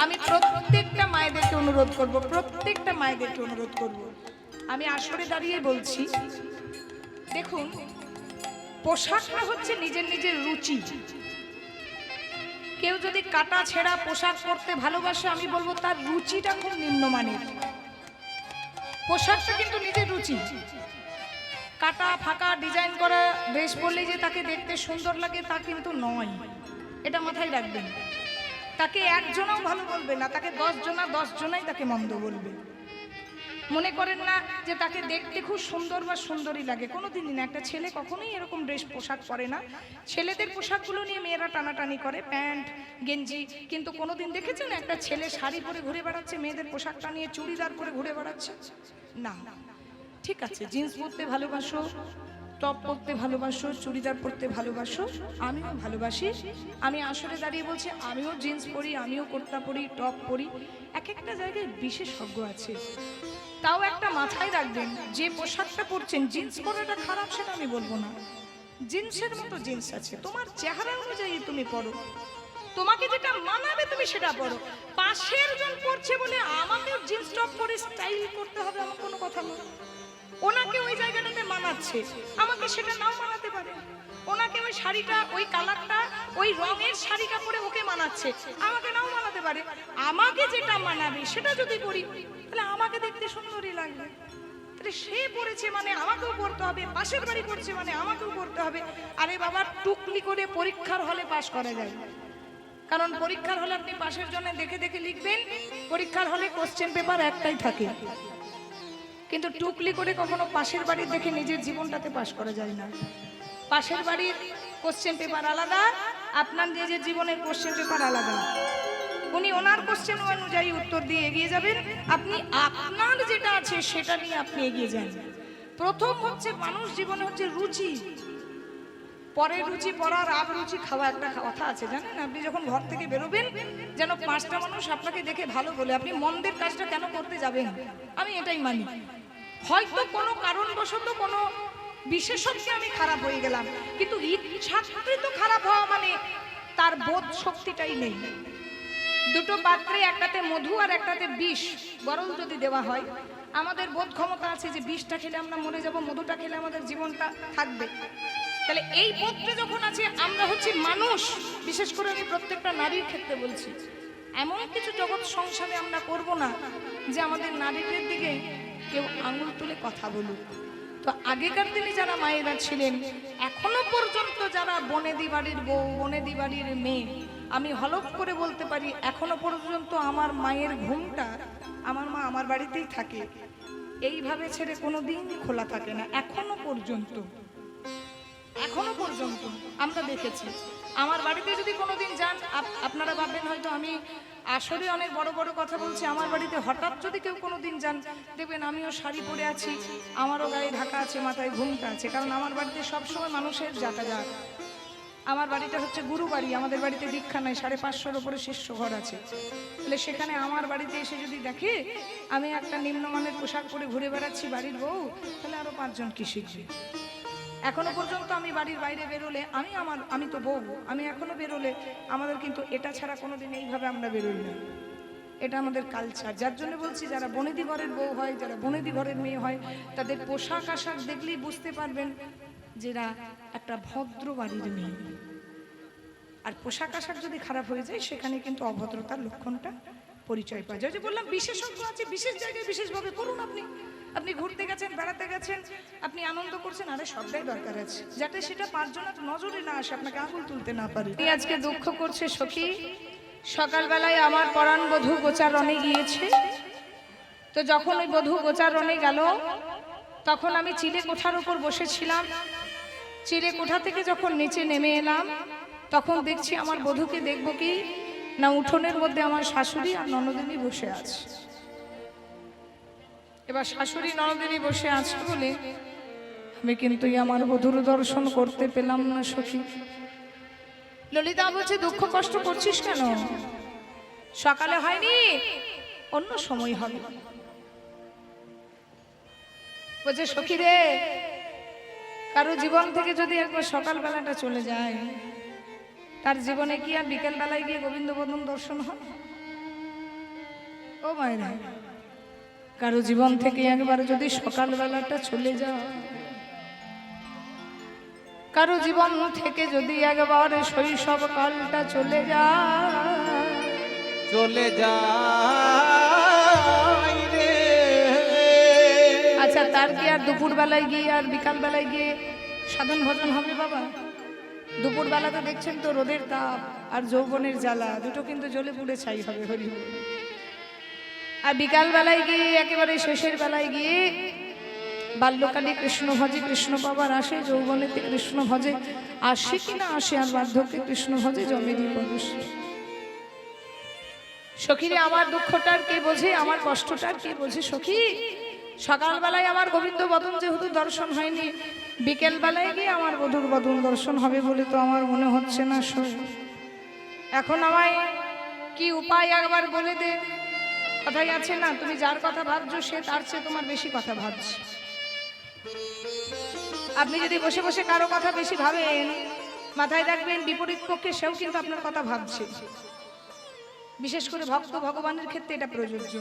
আমি প্রত্যেকটা মায়েদেরকে অনুরোধ করব, প্রত্যেকটা মায়েদেরকে অনুরোধ করব, আমি আসরে দাঁড়িয়ে বলছি, দেখুন পোশাকটা হচ্ছে নিজের নিজের রুচি। কেউ যদি কাটা ছেঁড়া পোশাক পরতে ভালোবাসে, আমি বলবো তার রুচিটা খুব নিম্নমানের। পোশাকটা কিন্তু নিজের রুচি। কাটা ফাঁকা ডিজাইন করা ড্রেস পরলেই যে তাকে দেখতে সুন্দর লাগে তা কিন্তু নয়, এটা মাথায় রাখবেন। তাকে একজনও ভালো বলবে না, তাকে 10 জনাই তাকে মন্দ বলবে। মনে করেন না যে তাকে দেখতে খুব সুন্দর বা সুন্দরী লাগে, কোনোদিনই না। একটা ছেলে কখনোই এরকম ড্রেস পোশাক পরে না। ছেলেদের পোশাকগুলো নিয়ে মেয়েরা টানাটানি করে, প্যান্ট গেঞ্জি, কিন্তু কোনোদিন দেখেছেন একটা ছেলে শাড়ি পরে ঘুরে বেড়াচ্ছে, মেয়েদের পোশাকটা নিয়ে চুড়িদার পরে ঘুরে বেড়াচ্ছে? না। ঠিক আছে, জিন্স পরতে ভালোবাসো, টপ পরতে ভালোবাসো, চুড়িদার পরতে ভালোবাসো, আমিও ভালোবাসি। আমি আসলে দাঁড়িয়ে বলছি, আমিও জিন্স পরি, আমিও কুর্তা পরি, টপ পরি। এক একটা জায়গায় বিশেষজ্ঞ আছে। তাও একটা মাথায় রাখবেন, যে পোশাকটা পরছেন, জিন্স পরাটা খারাপ সেটা আমি বলবো না। জিন্সের মতো জিন্স আছে, তোমার চেহারা অনুযায়ী তুমি পরো, তোমাকে যেটা মানাবে তুমি সেটা পরো। পাশের জন পরছে বলে আমাকেও জিন্স টপ পরে স্টাইল করতে হবে এমন কোনো কথা নয়। ওনাকে ওই জায়গাটাতে মানাচ্ছে, আমাকে সেটা নাও মানাতে পারে। ওনাকে ওই শাড়িটা, ওই কালারটা, ওই রঙের শাড়িটা পরে ওকে মানাচ্ছে, আমাকে নাও মানাতে পারে। আমাকে যেটা মানাবে সেটা যদি পরি, তাহলে আমাকে দেখতে সুন্দরই লাগবে। তাহলে সে পড়েছে মানে আমাকেও পড়তে হবে, পাশের বাড়ি পড়ছে মানে আমাকেও পড়তে হবে। আরে বাবা, টুকলি করে পরীক্ষার হলে পাশ করা যায়, কারণ পরীক্ষার হলে আপনি পাশের জন্য দেখে দেখে লিখবেন। পরীক্ষার হলে কোশ্চেন পেপার একটাই থাকে, কিন্তু টুকলি করে কখনো পাশের বাড়ির দেখে নিজের জীবনটাতে পাশ করা যায় না। পাশের বাড়ির কোশ্চেন পেপার আলাদা, আপনার নিজের জীবনের কোশ্চেন পেপার আলাদা। উনি ওনার কোশ্চেন অনুযায়ী উত্তর দিয়ে এগিয়ে যাবেন, আপনি আপনার যেটা আছে সেটা নিয়ে আপনি এগিয়ে যান। প্রথম হচ্ছে মানুষ জীবনে হচ্ছে রুচি। পরের রুচি পড়ার, আগ রুচি খাওয়া, একটা কথা আছে জানেন? আপনি যখন ঘর থেকে বেরোবেন, যেন 5টা মানুষ আপনাকে দেখে ভালো বলে। আপনি মন্দের কাজটা কেন করতে যাবেন? আমি এটাই মানি। হয়তো কোনো কারণবশত কোনো বিশেষজ্ঞে আমি খারাপ হয়ে গেলাম, কিন্তু ইচ্ছাকৃত খারাপ হওয়া মানে তার বোধ শক্তিটাই নেই। দুটো পাত্রে, একটাতে মধু আর একটাতে বিষ গরল যদি দেওয়া হয়, আমাদের বোধ ক্ষমতা আছে যে বিষটা খেলে আমরা মরে যাব, মধুটা খেলে আমাদের জীবনটা থাকবে। তাহলে এই বোধটা যখন আছে, আমরা হচ্ছে মানুষ, বিশেষ করে আমি প্রত্যেকটা নারীর ক্ষেত্রে বলছি, এমন কিছু জগৎ সংসারে আমরা করব না যে আমাদের নারীদের দিকে কেউ আঙুল তুলে কথা বলুক। তো আগেকার দিনে যারা মায়েরা ছিলেন, এখনো পর্যন্ত যারা বনেদি বাড়ির বউ, বনেদি বাড়ির মেয়ে, আমি হলফ করে বলতে পারি এখনো পর্যন্ত আমার মায়ের ঘুমটা, আমার মা আমার বাড়িতেই থাকে, এইভাবে ছেড়ে কোনোদিন খোলা থাকে না। এখনো পর্যন্ত আমরা দেখেছি। আমার বাড়িতে যদি কোনোদিন যান, আপনারা ভাববেন হয়তো আমি আসলে অনেক বড় বড় কথা বলছি। আমার বাড়িতে হঠাৎ যদি কেউ কোনোদিন যান, দেখবেন আমিও শাড়ি পরে আছি, আমারও গায়ে ঢাকা আছে, মাথায় ঘুমটা আছে, কারণ আমার বাড়িতে সবসময় মানুষের যাতায়াত। আমার বাড়িটা হচ্ছে গুরু বাড়ি, আমাদের বাড়িতে দীক্ষা নাই, 550-এর উপরে শিষ্য ঘর আছে। তাহলে সেখানে আমার বাড়িতে এসে যদি দেখে আমি একটা নিম্নমানের পোশাক পরে ঘুরে বেড়াচ্ছি বাড়ির বউ, তাহলে আরো 5 জন কি শিখবে? এখনো পর্যন্ত আমি বাড়ির বাইরে বেরোলে, আমি তো বউ, আমি এখনো বেরোলে আমাদের কিন্তু এটা ছাড়া কোনোদিন এইভাবে আমরা বেরোই না। এটা আমাদের কালচার। যার জন্য বলছি, যারা বনেদি ঘরের বউ হয়, যারা বনেদি ঘরের মেয়ে হয়, তাদের পোশাক আশাক দেখলেই বুঝতে পারবেন যেটা একটা ভদ্র বাড়ির মেয়ে। আর পোশাক আশাক যদি খারাপ হয়ে যায়, সেখানে কিন্তু অভদ্রতার লক্ষণটা পরিচয় পাওয়া যায়। যে বললাম, বিশেষজ্ঞ আছে, বিশেষ জায়গায় বিশেষভাবে করুন। আপনি ঘুরতে গেছেন, বেড়াতে গেছেন, আপনি আনন্দ করছেন, আরে সবটাই দরকার আছে, যাতে সেটা 5 জনের নজরে না আসে, আপনাকে আঙুল তুলতে না পারে। আজকে দুঃখ করছে সখী, সকালবেলায় আমার পরাণ বধূ গোচারণে গিয়েছে। তো যখন ওই বধূ গোচারণে গেল, তখন আমি চিলে কোঠার উপর বসেছিলাম। চিলে কোঠা থেকে যখন নিচে নেমে এলাম, তখন দেখছি আমার বধূকে দেখবো কি না, উঠোনের মধ্যে আমার শাশুড়ি আর ননদিনী বসে আছে। এবার শাশুড়ি ননদিনী বসে আছে বলে আমি কিন্তু আমার বধূর দর্শন করতে পেলাম না সখী। ললিতা বলছে, দুঃখ কষ্ট করছিস কেন? সকালে হয়নি, অন্য সময় হবে। বলছে, সখী রে, কারো জীবন থেকে যদি একবার সকালবেলাটা চলে যায়, তার জীবনে কি আর বিকেল বেলায় গিয়ে গোবিন্দ বদন দর্শন হয়? ও মায়েরা, কারো জীবন থেকে একবার যদি সকালবেলাটা চলে যায়, কারো জীবন থেকে যদি একবার শৈশব কালটা চলে যায় রে। আচ্ছা, তার কি আর দুপুর বেলায় গিয়ে আর বিকাল বেলায় গিয়ে সাধন ভজন হবে বাবা? দুপুর বেলাতে দেখছেন তো রোদের তাপ আর যৌবনের জ্বালা দুটো কিন্তু জ্বলে পুড়ে ছাই হবে, হরি বল। আর বিকাল বেলায় গিয়ে একেবারে শেষের বেলায় গিয়ে বাল্যকালে কৃষ্ণ ভজে কৃষ্ণ পাবার আসে, যৌবনেতে কৃষ্ণ ভজে আসে কিনা আসে, আর বার্ধক্যে কৃষ্ণ ভজে জমেরই পরশ। সখীরে, আমার দুঃখটার কে বোঝে, আমার কষ্টটার কে বোঝে সখী? সকালবেলায় আমার গোবিন্দ বদন যেহেতু দর্শন হয়নি, বিকেল বেলায় গিয়ে আমার বধুর বদন দর্শন হবে বলে তো আমার মনে হচ্ছে না। এখন আমায় কি উপায় একবার বলে দে। কথাই আছে না, তুমি যার কথা ভাবছো সে তার চেয়ে তোমার বেশি কথা ভাবছে। আপনি যদি বসে বসে কারো কথা বেশি ভাবেন, মাথায় রাখবেন বিপরীত পক্ষে সেও কিন্তু আপনার কথা ভাবছে। বিশেষ করে ভক্ত ভগবানের ক্ষেত্রে এটা প্রযোজ্য।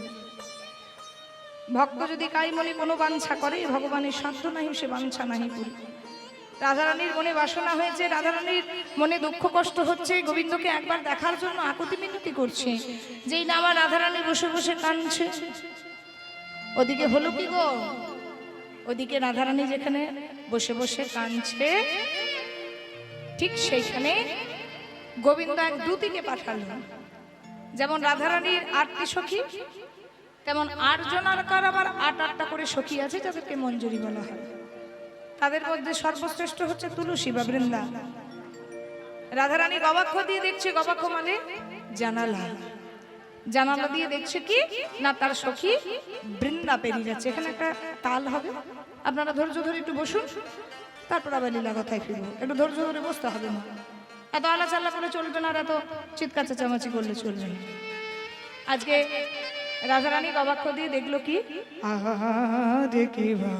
ভক্ত যদি কাই মনে কোনো বাঞ্ছা করে, ভগবানের সাধ্য নাহি সে বাঞ্ছা নাহি পুরি। রাধারানীর মনে বাসনা হয়েছে, রাধারানীর মনে দুঃখ কষ্ট হচ্ছে, গোবিন্দকে একবার দেখার জন্য আকুতি মিনতি করছে। যেই না আমার রাধারানী বসে বসে কাঁদছে, ওদিকে হলো কি গো, ওদিকে রাধারানী যেখানে বসে বসে কাঁদছে ঠিক সেইখানে গোবিন্দ এক দূতিকে পাঠালো। যেমন রাধারানীর 8টি সখী, তেমন 8 জনার আবার 8টা করে সখী আছে যাদেরকে মঞ্জুরি বলা হয়। তাদের মধ্যে সর্বশ্রেষ্ঠ হচ্ছে তুলসী বা বৃন্দা। রাধারানী গবাক্ষ দিয়ে দেখছে, গবাক্ষ মানে জানালা, জানালা দিয়ে দেখছে কি না তার সখী বৃন্দা পেরিয়ে যাচ্ছে। এখানে একটা তাল হবে, আপনারা ধৈর্য ধরে একটু বসুন, তারপর আবার লীলা কথায় ফিরবো। একটু ধৈর্য ধরে বসতে হবে না, এত আলাচাল্লা করে চলবে না, আর এত চিৎকার চেঁচামেচি করলে চলবে না। আজকে রাধারানী গবাক্ষ দিয়ে দেখলো কি, দেখিবা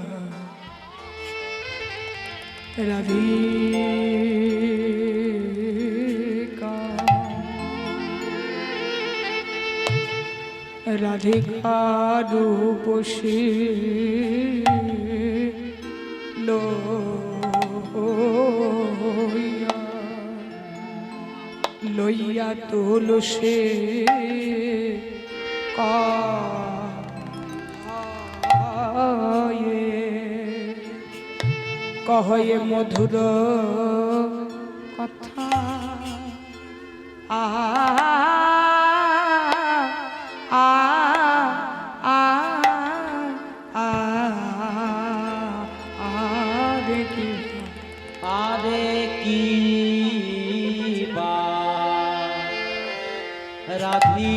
রাধিকা রাধিকা রূপসী লইয়া তুলসী কহে মধুর কথা, আরে কি বা রাধি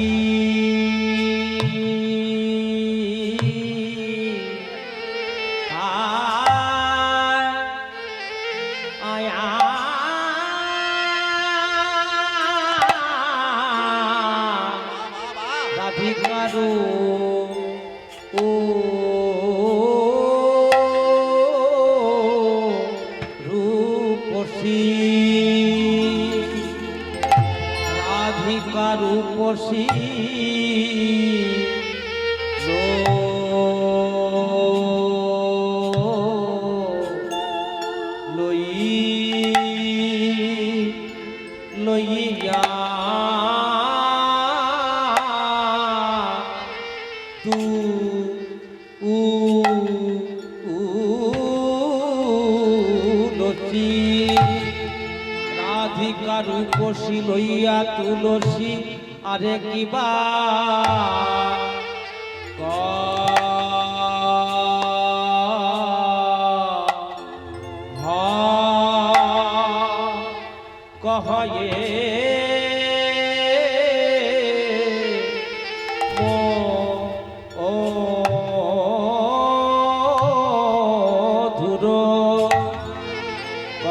রাধিকারো ও রূপসী, রাধিকা রূপসী লইয়া রাধিকা রূপসী লইয়া তুলসী, আরে কিবা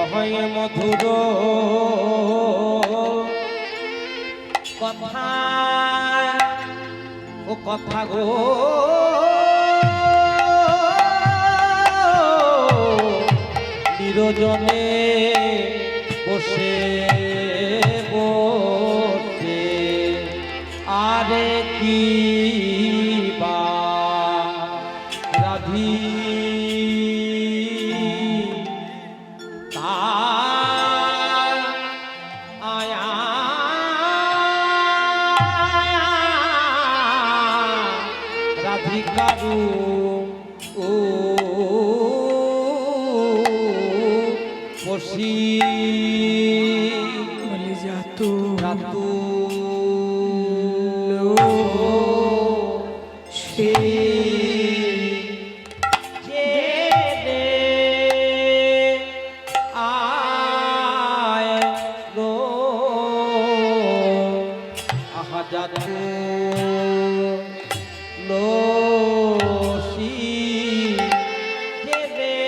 কহয়ে মধুর কথা, ও কথা গো নিরজনে বসে বসে, আরে কি রাধিকারু ও বসি বলে যাতু রাতু সে যে রে আয় গো আহা যাতু লোসি যে রে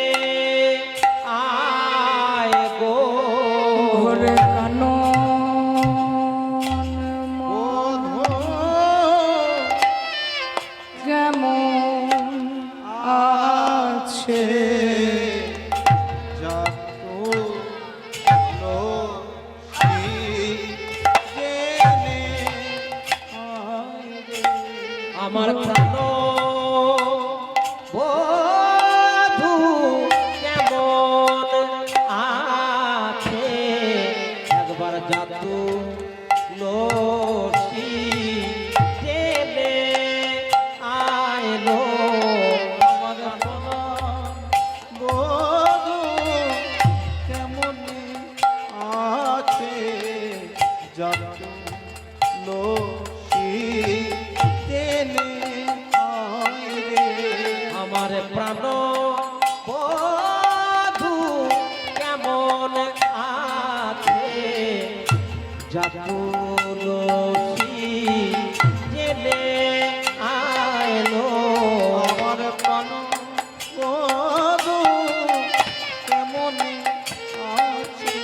আয় গো ঘরে কানন কেমন আছে আমার প্রাণ বধূ কেমন আছে একবার যাতু লোসি জেনে আইলো আমার প্রাণ বধূ কেমন আছে যাতু লোসি আমার প্রাণ বধূ কেমন আছে তুলসী জেনে আইলো আমার প্রাণ বধূ কেমন আছে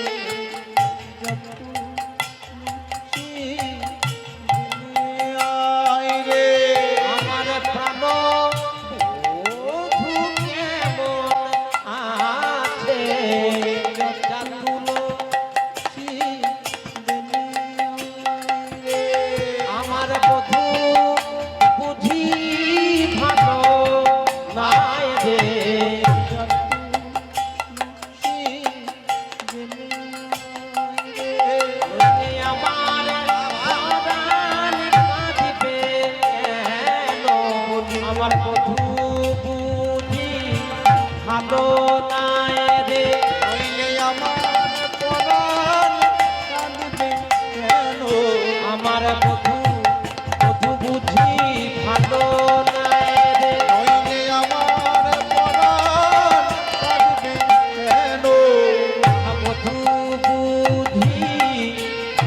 আমার প্রাণ বধূ কেমন আছে আমার বধূ বুঝি ভালো নাই রে আমার প্রাণ কাঁদিবে কেন? আমার বধূ বুঝি ভালো নাই রে আমার প্রাণ কাঁদিবে কেন? আমার বধূ বধূ বুঝি ভালো নাই রে আমার প্রাণ কাঁদিবে কেন? বধূ বুঝি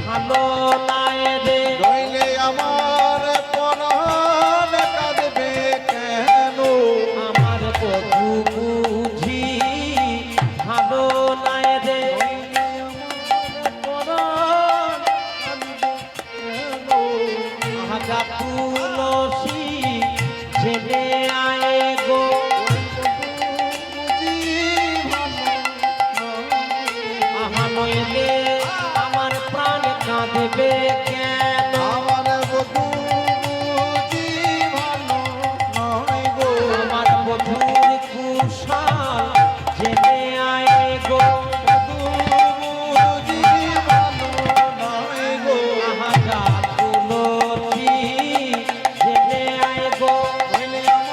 ভালো নাই রে আমার পরাণ কাঁদবে কেন? আমার বধূ বুঝি ভালো নাই রে পরাণ কাঁদবে কেন? আহা তুলসী ছেড়ে আয় গো বুঝি ভালো আহা নইলে আমার প্রাণ কাঁদবে কেন? আমার বধূ বুঝি ভালো নয় গো। আমার বধূর কুশল ছেড়ে আয় গো বুঝি ভালো নয় গো। আহা তুলসী ছেড়ে আয় গো হইলে আমার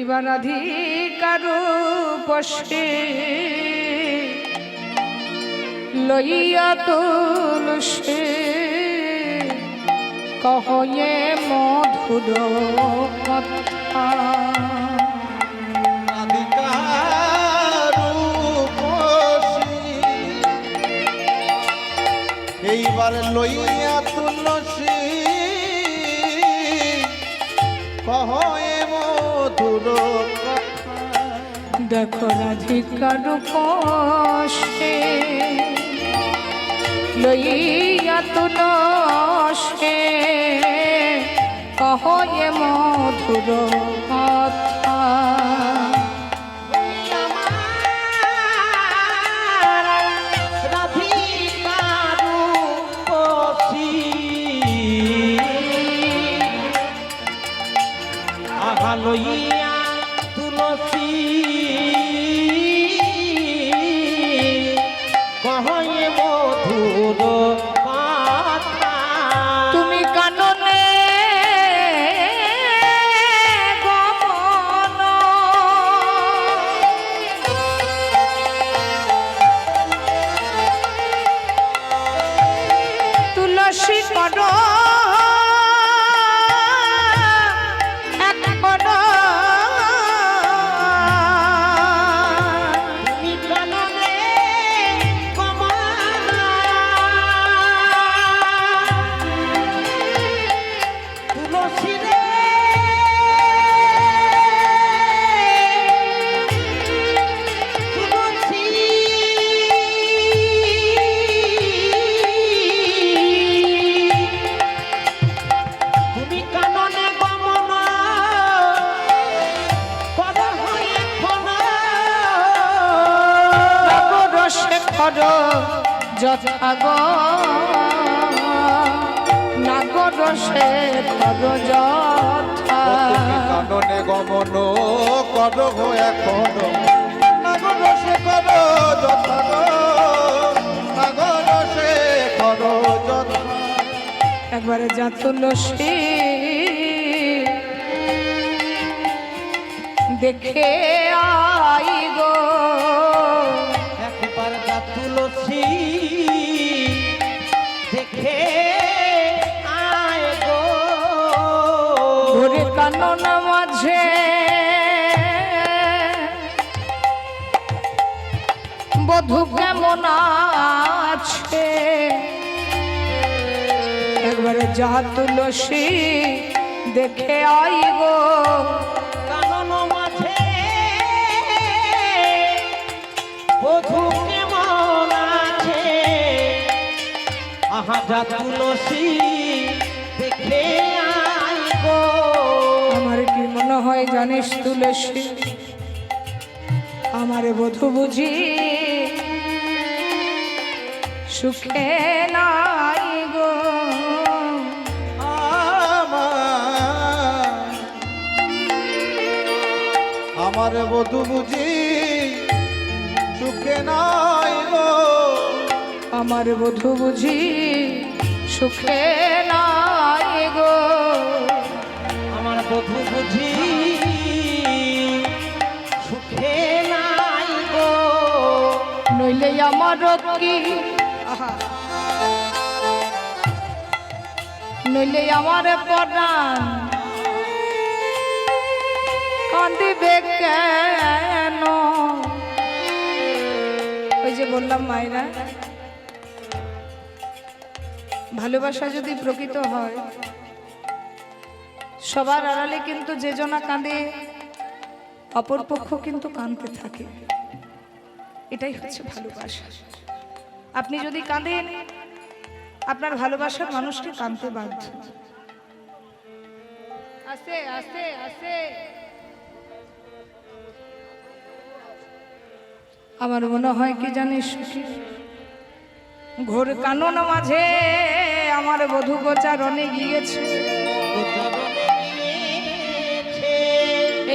এইবার রাধিকার বসে লইয়া তুলসী কহয়ে মধুর কথা। রাধিকার রূপসী এইবার লইয়া তুলসী কহে মধুর কথা। দেখো রাধিকার কষ্টে লইয়া তুলসী কহয়ে মধুর কথা। লইয়া তুলসী কহে মধুর কথা। তুমি কাননে গমন তুলসী কর যথাগ নাগর সে কর যথা। কাননে গমন কর এখন নাগর সে কর যথা নাগর সে কর যথা। একবারে যা তুলসী দেখে আই গো। একবার যা তুলসী দেখে আয় গো। ঘুরে কানন মাঝে বধূ কেমন আছে। একবারে যা তুলসী দেখে আই গো। কানন মাঝে বধূ কেমন আছে। আহা যা তুলসী দেখে আয় গো। আমার কি মনে হয় জানিস তুলসী, আমারে বধূ বুঝি সুখে নাই গো। আমার বধূ বুঝি সুখে নাই গো। আমার বধূ বুঝি সুখে নাই গো। আমার বধূ বুঝি সুখে নাই গো। নইলে আমার কি নইলে আমার পরাণ কান্দিবে কেন। ওই যে বললাম মায়েরা, ভালোবাসা যদি প্রকৃত হয় সবার আড়ালে কিন্তু যে জনা কাঁদে অপর পক্ষ কিন্তু কাঁদতে থাকে। এটাই হচ্ছে ভালোবাসা। আপনি যদি কাঁদেন আপনার ভালোবাসার মানুষকে কাঁদতে বাধ্য। আস্তে আস্তে আস্তে আমার মনে হয় কি জানিস, ঘোর কানন মাঝে আমার বধূ গোচারণে গিয়েছে।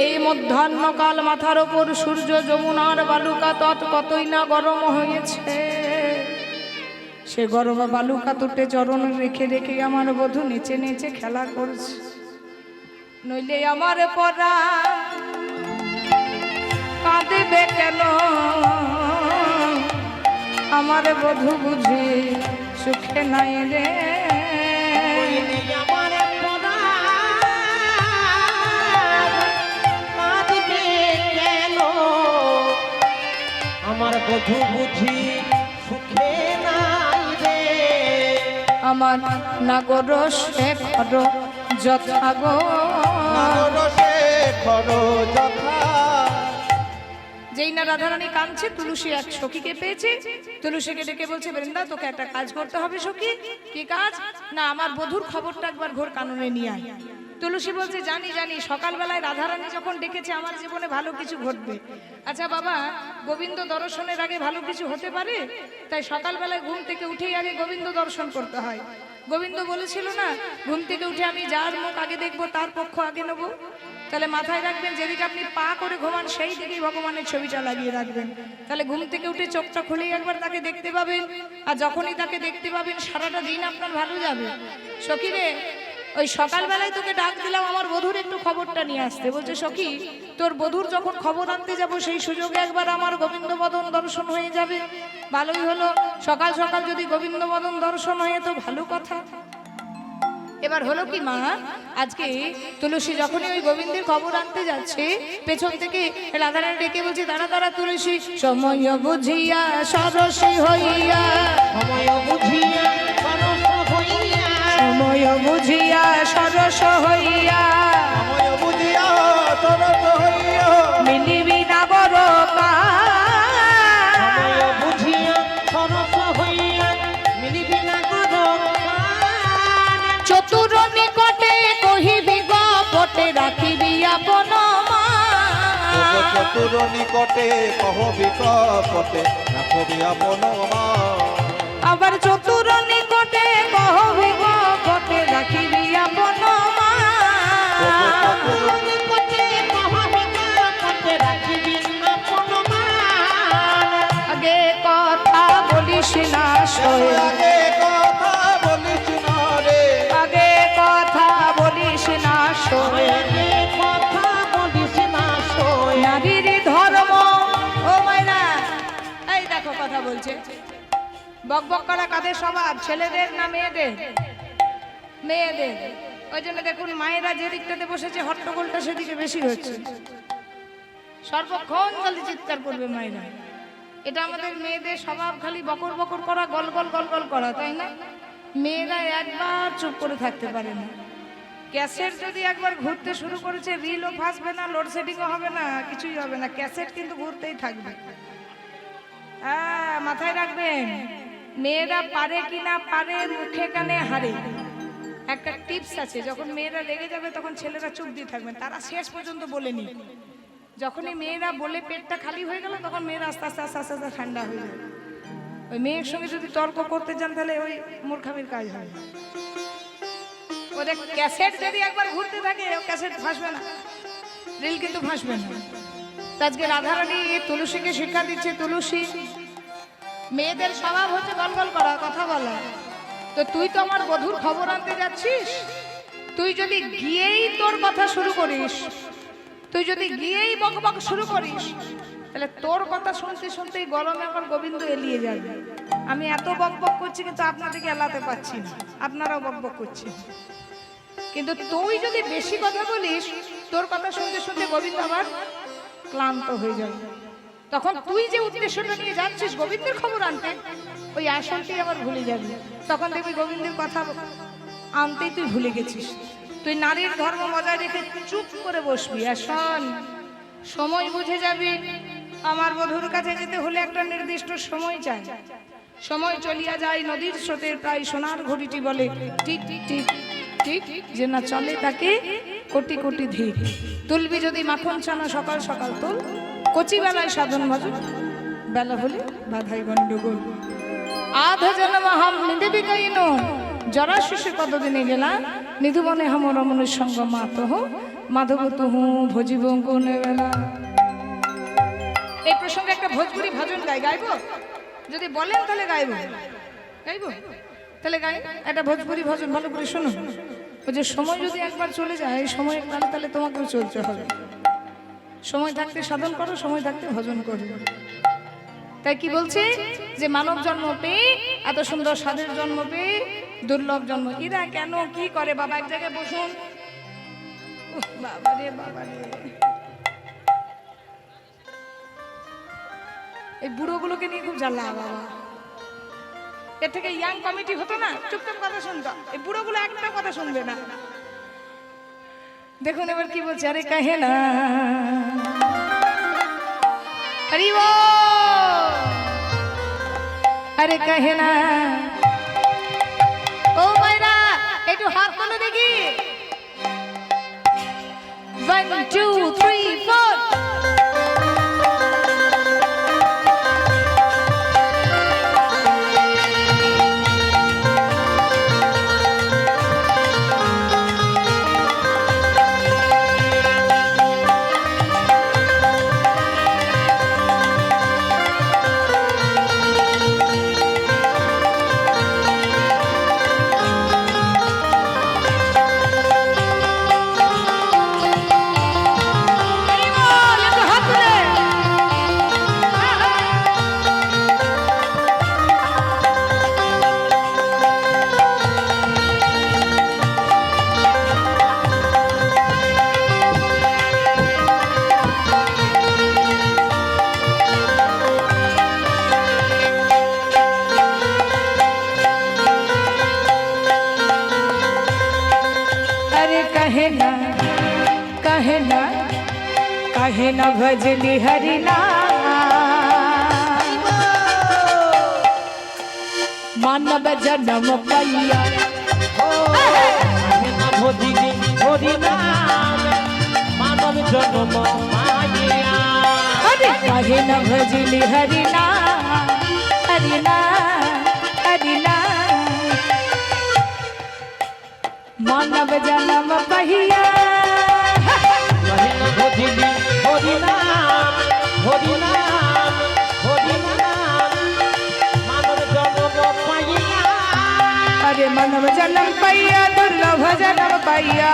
এই মধ্যাহ্নকাল মাথার ওপর সূর্য যমুনার বালুকা তট কতই না গরম হয়েছে। সে গরম বালুকা তটে চরণ রেখে রেখে আমার বধূ নেচে নেচে খেলা করছে। নইলে আমার পরা কেন আমার বধূ বুঝি সুখে নাই রে কইলে আমার পরাণ কাঁদবে কেন আমার বধূ বুঝি সুখে নাই রে আমার নাগর শেখর যথা গো নাগরসে খরো যথা। যেই না রাধারানী কাঁদছে, তুলসী এক সখীকে পেয়েছে, তুলসীকে ডেকে বলছে বৃন্দা তোকে একটা কাজ করতে হবে সখী। কি কাজ? না আমার বধূর খবরটা একবার ঘোর কাননে নিয়ে আয়। তুলসী বলছে জানি জানি, সকালবেলায় রাধারানী যখন ডেকেছে আমার জীবনে ভালো কিছু ঘটবে। আচ্ছা বাবা, গোবিন্দ দর্শনের আগে ভালো কিছু হতে পারে? তাই সকালবেলায় ঘুম থেকে উঠেই আগে গোবিন্দ দর্শন করতে হয়। গোবিন্দ বলেছিল না, ঘুম থেকে উঠে আমি যার মুখ আগে দেখবো তার পক্ষ আগে নেব। তাহলে মাথায় রাখবেন, যেদিকে আপনি পা করে ঘুমান সেই দিকেই ভগবানের ছবিটা লাগিয়ে রাখবেন। তাহলে ঘুম থেকে উঠে চোখটা খুলেই একবার তাকে দেখতে পাবেন, আর যখনই তাকে দেখতে পাবেন সারাটা দিন আপনার ভালো যাবে। সখী রে, ওই সকালবেলায় তোকে ডাক দিলাম আমার বধূর একটু খবরটা নিয়ে আসতে। বলছে সখী তোর বধূর যখন খবর আনতে যাব সেই সুযোগে একবার আমার গোবিন্দ বদন দর্শন হয়ে যাবে। ভালোই হলো, সকাল সকাল যদি গোবিন্দ বদন দর্শন হয়ে তো ভালো কথা। এবার হলো কি মা, আজকে তুলসী যখনই ওই গোবিন্দের খবর আনতে যাচ্ছে, পেছন থেকে রাধারানী ডেকে বলছে দাঁড়া দাঁড়া তুলসী, সময় বুঝিয়া সরসী হইয়া, সময় বুঝিয়া সরস হইয়া সময় বুঝিয়া সরস হইয়া, সময় বুঝিয়া তরত হইয়া মিলিবি নাগর সময় বুঝিয়া সরস হইয়া মিলিবি না করো চতুর নিকটে কহিবি গপটে রাখিবি আপন মান। চতুর নিকটে কহ বিকপটে রাখবি আপন মান। আবার চতুর নিকটে কহিবি গপটে রাখিবি আপন মান। নিকটে মহাবিকা করতে রাখিবি আপন মান আগে কথা বলিস না সই, আগে কথা বলিস না রে, আগে কথা বলিস না সই, আগে কথা বলিস না সই নারীর ধর্ম। ও মাইনা, এই দেখো কথা বলছে, বক বক করা কাদের স্বভাব, ছেলেদের না মেয়েদের? মেয়েদের। ওই জন্য দেখুন মায়েরা যে দিকটাতে বসেছে হট্টগোলটা সেদিকে বেশি হচ্ছে, সর্বক্ষণ খালি চিৎকার করবে মায়েরা। এটা আমাদের মেয়েদের স্বভাব, খালি বকর বকর করা, গল গল গল গল করা, তাই না? মেয়েরা একবার চুপ করে থাকতে পারে না। ক্যাসেট যদি একবার ঘুরতে শুরু করেছে, রিলও ফাঁসবে না, লোডশেডিংও হবে না, কিছুই হবে না, ক্যাসেট কিন্তু ঘুরতেই থাকবে। হ্যাঁ মাথায় রাখবেন, মেয়েরা পারে কি না পারে মুখে কানে হারে। একটা টিপস আছে, যখন মেয়েরা রেগে যাবে তখন ছেলেরা চুপ দিয়ে থাকবেন, তারা শেষ পর্যন্ত বলেনি। যখনই মেয়েরা বলে পেটটা খালি হয়ে গেল তখন মেয়েরা আস্তে আস্তে আস্তে আস্তে আস্তে ঠান্ডা হয়ে যাবে। ওই মেয়ের সঙ্গে যদি তর্ক করতে যান তাহলে ওই মূর্খামির কাজ হয়। ওদের ক্যাসেট যদি একবার ঘুরতে থাকে ক্যাসেট ফাঁসবে না, রিল কিন্তু ফাঁসবে না। আজকে রাধারানী তুলসীকে শিক্ষা দিচ্ছে, তুলসী মেয়েদের স্বভাব হচ্ছে গলগল করা, কথা বলা। তো তুই তো আমার বধূর খবর আনতে যাচ্ছিস, তুই যদি গিয়েই তোর কথা শুরু করিস, তুই যদি গিয়েই বক বক শুরু করিস, তাহলে তোর কথা শুনতে শুনতেই গরমে আমার গোবিন্দ এলিয়ে যাবে। আমি এত বক বক করছি কিন্তু আপনাদেরকে এলাতে পারছি না, আপনারাও বক বক করছেন। কিন্তু তুই যদি বেশি কথা বলিস, তোর কথা শুনতে শুনতে গোবিন্দ আবার ক্লান্ত হয়ে যাবে। তখন তুই যে উদ্দেশ্যটা নিয়ে যাচ্ছিস গোবিন্দের খবর আনতে, ওই আসনটি আবার ভুলে যাবি। তখন দেখবি গোবিন্দের কথা আনতেই তুই ভুলে গেছিস। তুই নারীর ধর্ম বজায় রেখে চুপ করে বসবি। আর শোন, সময় বুঝে যাবি। আমার বধূর কাছে যেতে হলে একটা নির্দিষ্ট সময় চাই। সময় চলিয়া যায় নদীর স্রোতের প্রায় সোনার ঘড়িটি বলে টিক টিক টিক, যে না চলে তাকে কোটি কোটি ধীর। তুলবি যদি মাখন ছানা সকাল সকাল তোল, কচি বেলায় সাধন ভজন, বেলা হলে বাধাই গন্ডগোল। আধ জন্ম হাম নিদেবি কাইন জরা শিশু কতদিনে গেলা, নিধুবনে হাম রমণের সঙ্গ মাত হো মাধব তুহু ভজিব কোনে বেলা। এই প্রসঙ্গে একটা ভোজপুরি ভজন গাইবো? যদি বলেন তাহলে গাইবো, তাহলে গাই একটা ভোজপুরি ভজন, ভালো করে শোনো। ওই যে সময় যদি একবার চলে যায়, সময়ের তালে তালে তোমাকেও চলতে হবে। সময় থাকতে সাধন করো, সময় থাকতে ভজন করো। তাই কি বলছে যে মানব জন্ম পেয়ে, এত সুন্দর সাধের জন্ম পেয়ে, দুর্লভ জন্ম। এরা কেন কি করে বাবা? এক জায়গায় বসুন। উহ, বাবারে বাবারে, এই বুড়োগুলোকে নিয়ে খুব জ্বালা বাবা। এর থেকে ইয়াং কমিটি হতো না, চুপচাপ কথা শুনতো। এই বুড়োগুলো একটা কথা শুনবে না। দেখুন এবার কি বলছে, আরে কাহে না, হরি বল, আরে কাহে না। ও মাইরা একটু হাত তুলে দেখি। 1 2 3 4। कहे न भजली हरि नाम, मानव जन्म पैया। भजली हरि नाम, मानव जन्म पाइया। कहे न भजली हरि नाम, हरि नाम, हरि नाम, मानव जन्म पैया। भजली हरि नाम, हरि नाम, हरि नाम, मानव जन्म पाइया। अरे मानव जन्म पैया, दुर्लभ जन्म पैया।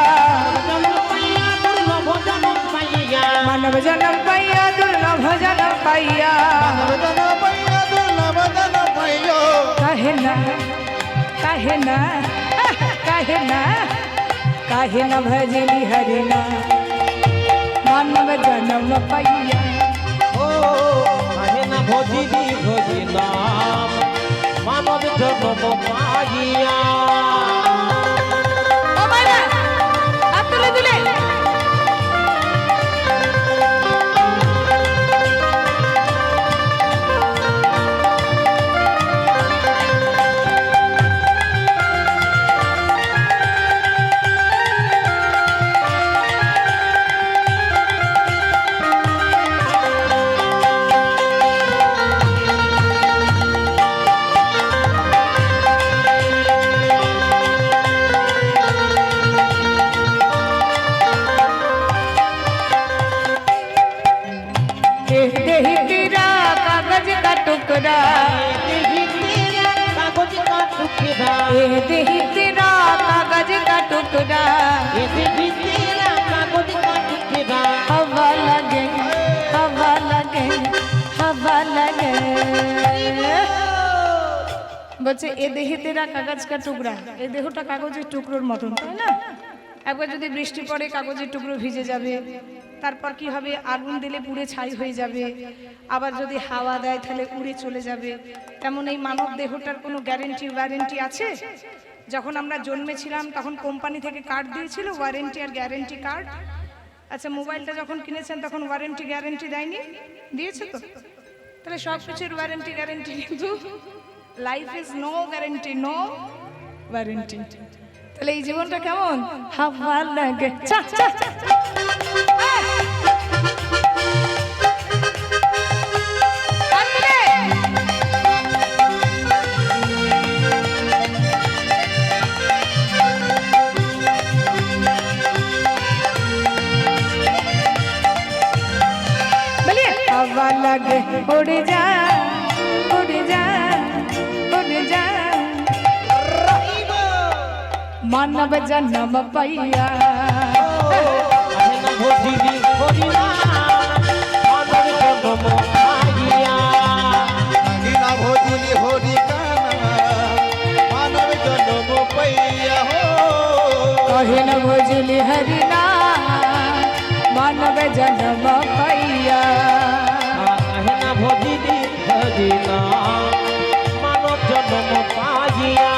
मानव जन्म पैया, दुर्लभ जन्म पैया। कहे ना, कहे ना, कहे ना, कहे न भजली हरि नाम, मानव जन्म पैया। ओ कहे न भजली हरि नाम, मानव जन्म पाइया। ओ मायना हाथ तुले दिले। टुकड़ा कागज का टुकड़ा, ये देही तेरा कागज का टुकड़ा, ये तेरा कागज का टुकड़ा। हवा लगे, हवा लगे, हवा लगे। বলছে এ দেহে তেরা কাগজ কা টুকরা, এই দেহটা কাগজের টুকরোর মতন, তাই না? একবার যদি বৃষ্টি পড়ে কাগজের টুকরো ভিজে যাবে, তারপর কি হবে? আগুন দিলে পুড়ে ছাই হয়ে যাবে। আবার যদি হাওয়া দেয় তাহলে উড়ে চলে যাবে। তেমন এই মানব দেহটার কোনো গ্যারেন্টি ওয়ারেন্টি আছে? যখন আমরা জন্মেছিলাম তখন কোম্পানি থেকে কার্ড দিয়েছিল, ওয়ারেন্টি আর গ্যারেন্টি কার্ড। আচ্ছা, মোবাইলটা যখন কিনেছেন তখন ওয়ারেন্টি গ্যারেন্টি দেয়নি? দিয়েছে তো। তাহলে সব কিছুর ওয়ারেন্টি গ্যারেন্টি, কিন্তু life is no guarantee, no warranty. তাহলে এই জীবনটা কেমন? হাওয়া লাগে। চা চা हवा लगे, उड़ जा, उड़ जा, उड़ जा, मानव जन्म पैया। भजली हरि नाम, भजली हरि नाम मानव जन्म पैया কাহে না ভজিলি হরি নাম মানব জন্ম পাইয়া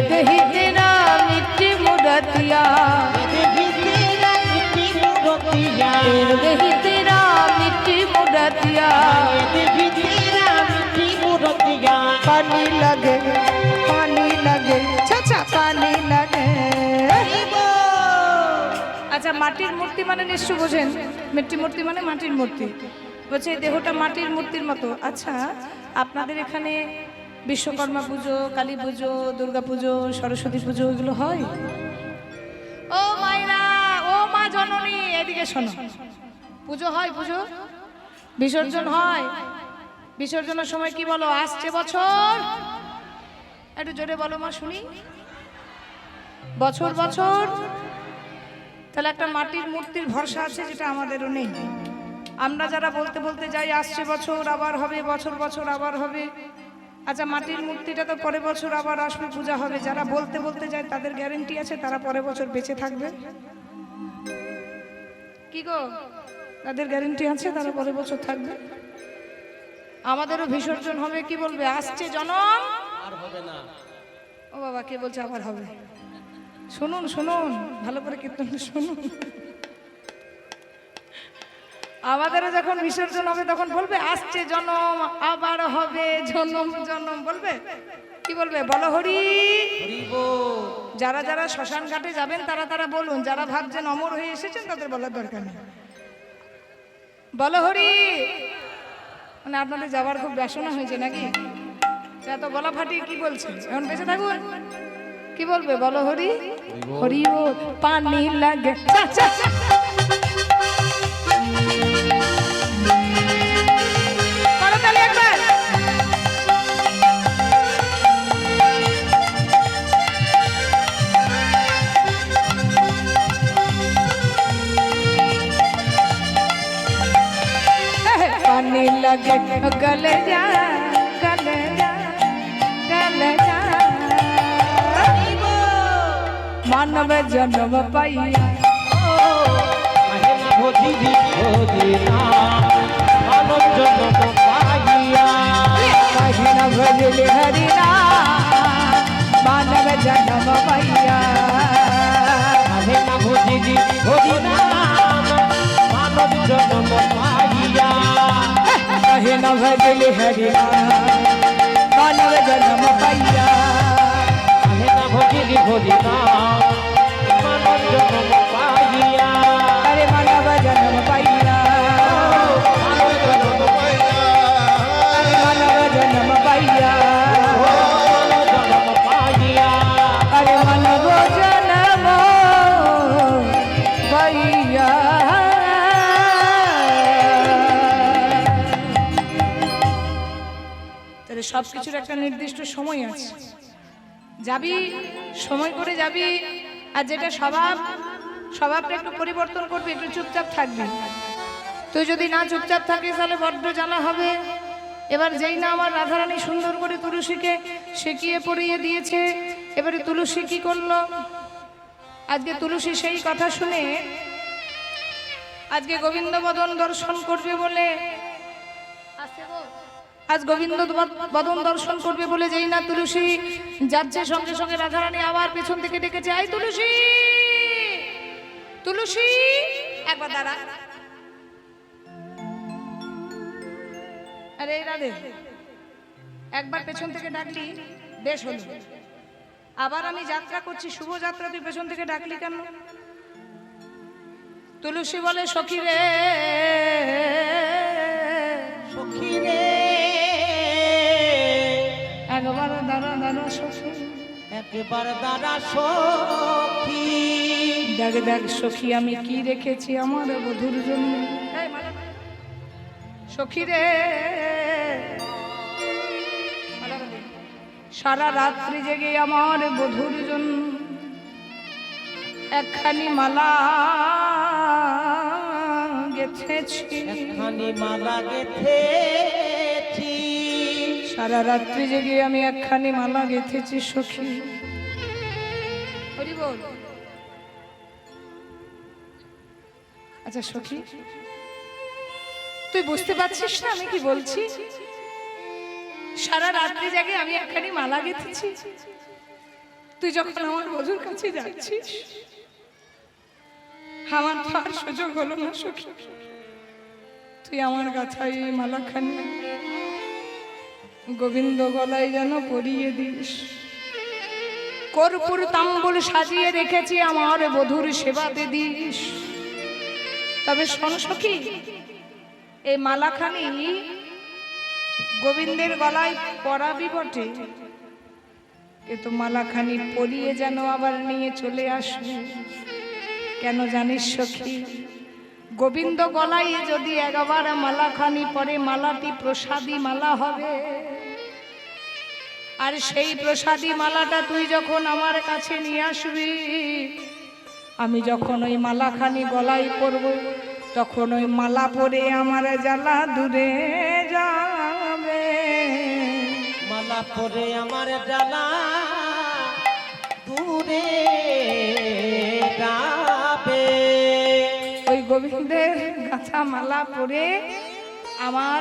देही तेरा मिट्टी मुरतिया দেবী তেরা মিটি মুরতিয়া देही तेरा मिट्टी मुरतिया দেবী তেরা মিটি মুরতিয়া पानी लगे चाचा पानी लगे আচ্ছা মাটির মূর্তি মানে নিশ্চয় বোঝেন মিট্টি মূর্তি মানে মাটির মূর্তি বলছে এই দেহটা মাটির মূর্তির মতো আচ্ছা আপনাদের এখানে বিশ্বকর্মা পুজো কালী পুজো দুর্গা পুজো সরস্বতী পুজো এগুলো হয় ও মাইরা ও মা জননী এদিকে শোনো পুজো হয় পুজো বিসর্জন হয় বিসর্জনের সময় কি বলো আসছে বছর একটু জোরে বলো মা শুনি বছর বছর তাহলে একটা মাটির মূর্তির ভরসা আছে যেটা আমাদেরও নেই আমরা যারা বলতে বলতে যাই আসছে বছর আবার হবে বছর বছর আবার হবে আচ্ছা মাটির মূর্তিটা তো পরের বছর আবার আসবে পূজা হবে যারা বলতে বলতে যায় তাদের গ্যারান্টি আছে তারা পরের বছর বেঁচে থাকবে কি গো তাদের গ্যারান্টি আছে তারা পরের বছর থাকবে আমাদেরও বিসর্জন হবে কি বলবে আসছে জনম আর হবে না ও বাবা কে বলছে আবার হবে শুনুন শুনুন ভালো করে কীর্তন শুনুন আমাদেরও যখন বিসর্জন হবে তখন বলবে আসছে জনম আবার হবে জনম জনম বলবে কি বলবে বলো হরি যারা যারা শ্মশান ঘাটে যাবেন তারা তারা বলুন যারা ভাবছেন অমর হয়ে এসেছেন তাদের বলার দরকার নেই বলো হরি মানে আপনাদের যাবার খুব বাসনা হয়েছে নাকি এত গলা ফাটিয়ে কি বলছে এখন বেঁচে থাকুন কি বলবে বলো হরি হরি ও পানি লাগে করতালি একবার पानी लगे गले जा गले जा गले जा मानव जन्म पाइया কাহে না ভজিলি হরি নাম মানব জন্ম পাইয়া कहीं न भजले हरि नाम मानव जन्म पाइया কাহে না ভজিলি হরি নাম মানব জন্ম পাইয়া कहीं न भजले हरि नाम मानव जन्म पाइया কাহে না ভজিলি হরি নাম মানব জন্ম পাইয়া अरे मानव जन्म पाइया अरे मानव जन्म पाइया জন্ম পাইয়া अरे मानव जन्म पाइया তাহলে সব কিছুর একটা নির্দিষ্ট সময় আছে যাবি সময় করে যাবি আর যেটা স্বভাবটা একটু পরিবর্তন করবি একটু চুপচাপ থাকবি তুই যদি না চুপচাপ থাকিস তাহলে বড্ড জানা হবে এবার যেই না আমার রাধারানী সুন্দর করে তুলসীকে শেকিয়ে পরিয়ে দিয়েছে এবারে তুলসী কি করলো আজকে তুলসী সেই কথা শুনে আজকে গোবিন্দ বদন দর্শন করবে বলে আজ গোবিন্দ বদন দর্শন করবে বলে যেই না তুলসী যাচ্ছে সঙ্গে সঙ্গে রাধারানী আবার পেছন থেকে ডেকেছে আই তুলসী তুলসী একবার দাঁড়া আরে এই রাধে, একবার পেছন থেকে ডাকলি বেশ হলো, আবার আমি যাত্রা করছি শুভ যাত্রা, তুই পেছন থেকে ডাকলি কেন? তুলসী বলে সখী রে, সখী রে একবার দাঁড়া দাঁড়া সখী, একবার দাঁড়া সখী, দেখ দেখ সখী আমি কি রেখেছি আমার বধুর জন্য। সখী রে সারা রাত্রি জেগে আমার বধুর জন্য একখানি মালা গেথেছি, একখানি মালা গেথেছি, সারা রাত্রি জেগে আমি একখানি মালা গেথেছি সখী। হরি বল। আচ্ছা সখী, তুই বুঝতে পারছিস না আমি কি বলছি? সারা রাত্রি জেগে আমি একখানি মালা গেথেছি, তুই যখন আমার বধুর কাছে যাচ্ছিস আমার তো আর সুযোগ হলো না সখী, তুই আমার গাথায় এই মালাখানি গোবিন্দ গলায় যেন পরিয়ে দিস। কর্পূর তাম্বুল সাজিয়ে রেখেছি আমার বধুর সেবাতে দিস। তবে শোন সখী, এই মালাখানি গোবিন্দের গলায় পরাবি বটে, কিন্তু মালাখানি পরিয়ে যেন আবার নিয়ে চলে আসবে। কেন জানিস সখী? গোবিন্দ গলায় যদি একবার মালাখানি পরে মালাটি প্রসাদী মালা হবে, আর সেই প্রসাদী মালাটা তুই যখন আমার কাছে নিয়ে আসবি, আমি যখন ওই মালাখানি গলায় পরব, তখন ওই মালা পরে আমার জ্বালা দূরে যাবে। মালা পরে আমার জ্বালা দূরে যাবে। ওই গোবিন্দের গাথা মালা পরে আমার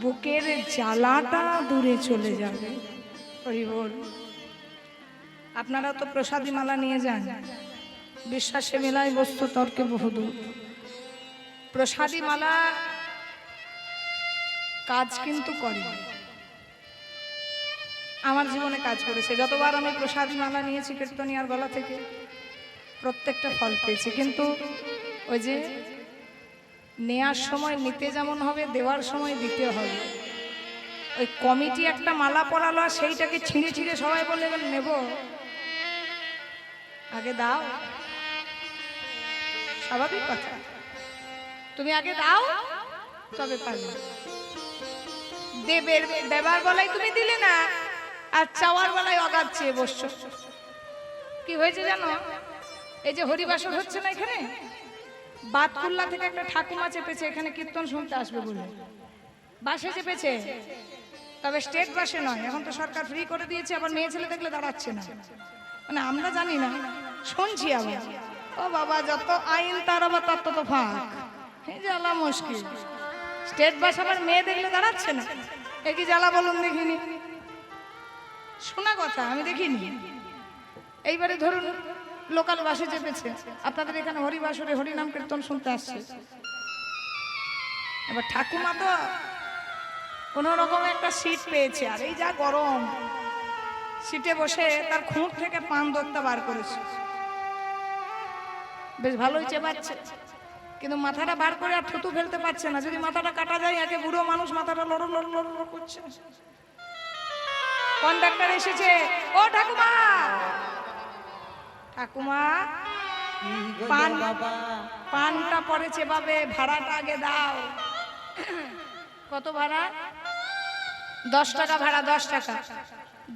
বুকের জ্বালাটা দূরে চলে যাবে। হরি বল। আপনারা তো প্রসাদী মালা নিয়ে যান, বিশ্বাসে মেলায় বস্তু তর্কে বহুদূর। প্রসাদী মালা কাজ কিন্তু করে, আমার জীবনে কাজ করেছে। যতবার আমি প্রসাদী মালা নিয়েছি কীর্তনিয়ার গলা থেকে, প্রত্যেকটা ফল পেয়েছি। কিন্তু ওই যে নেয়ার সময় নিতে যেমন হবে, দেওয়ার সময় দিতে হবে। ওই কমিটি একটা মালা পরালো, আর সেইটাকে ছিঁড়ে ছিঁড়ে সবাই বলে নেব, আগে দাও। স্বাভাবিক কথা, তুমি আগে দাও তবে পাবে। দেবার বেলায় তুমি দিলে না, আর চাওয়ার বেলায় অগাধ চেয়ে বসছো। কি হয়েছে জানো? এই যে হরিবাসর হচ্ছে না এখানে, বাতকুল্লা থেকে একটা ঠাকুমা চেপেছে এখানে কীর্তন শুনতে আসবে বলে, বাসে চেপেছে। তবে স্টেট বাসে নয়, এখন তো সরকার ফ্রি করে দিয়েছে, আবার মেয়ে ছেলে দেখলে দাঁড়াচ্ছে না। মানে আমরা জানি না, শুনছি আবার। ও বাবা, যত আইন তার আবার তত তো ফাঁক, এই জ্বালা মুশকিল। স্টেট বাস আবার মেয়ে দেখলে দাঁড়াচ্ছে না, এ কি জ্বালা বলুন দেখিনি। শোনা কথা, আমি দেখিনি। এইবারে ধরুন লোকাল বাসে চেপেছে, আপনাদের এখানে হরিবাসরে হরিনাম কীর্তন শুনতে আসছে। এবার ঠাকুমা তো কোন রকম একটা সিট পেয়েছে, আর এই যা গরম, সিটে বসে তার খুঁট থেকে পান দত্তা বার করেছে। বেশ ভালোই চেপাচ্ছে, কিন্তু মাথাটা বার করে আর থুতু ফেলতে পারছে না। যদি মাথাটা কাটা যায়, একে বুড়ো মানুষ মাথাটা লড়ো লড়ো লড়ো করছে। কন্ডাক্টর এসেছে, ও ঠাকুমা, ঠাকুমা পান পানটা পরে চেপাবে, ভাড়াটা আগে দাও। কত ভাড়া? 10 টাকা ভাড়া। 10 টাকা।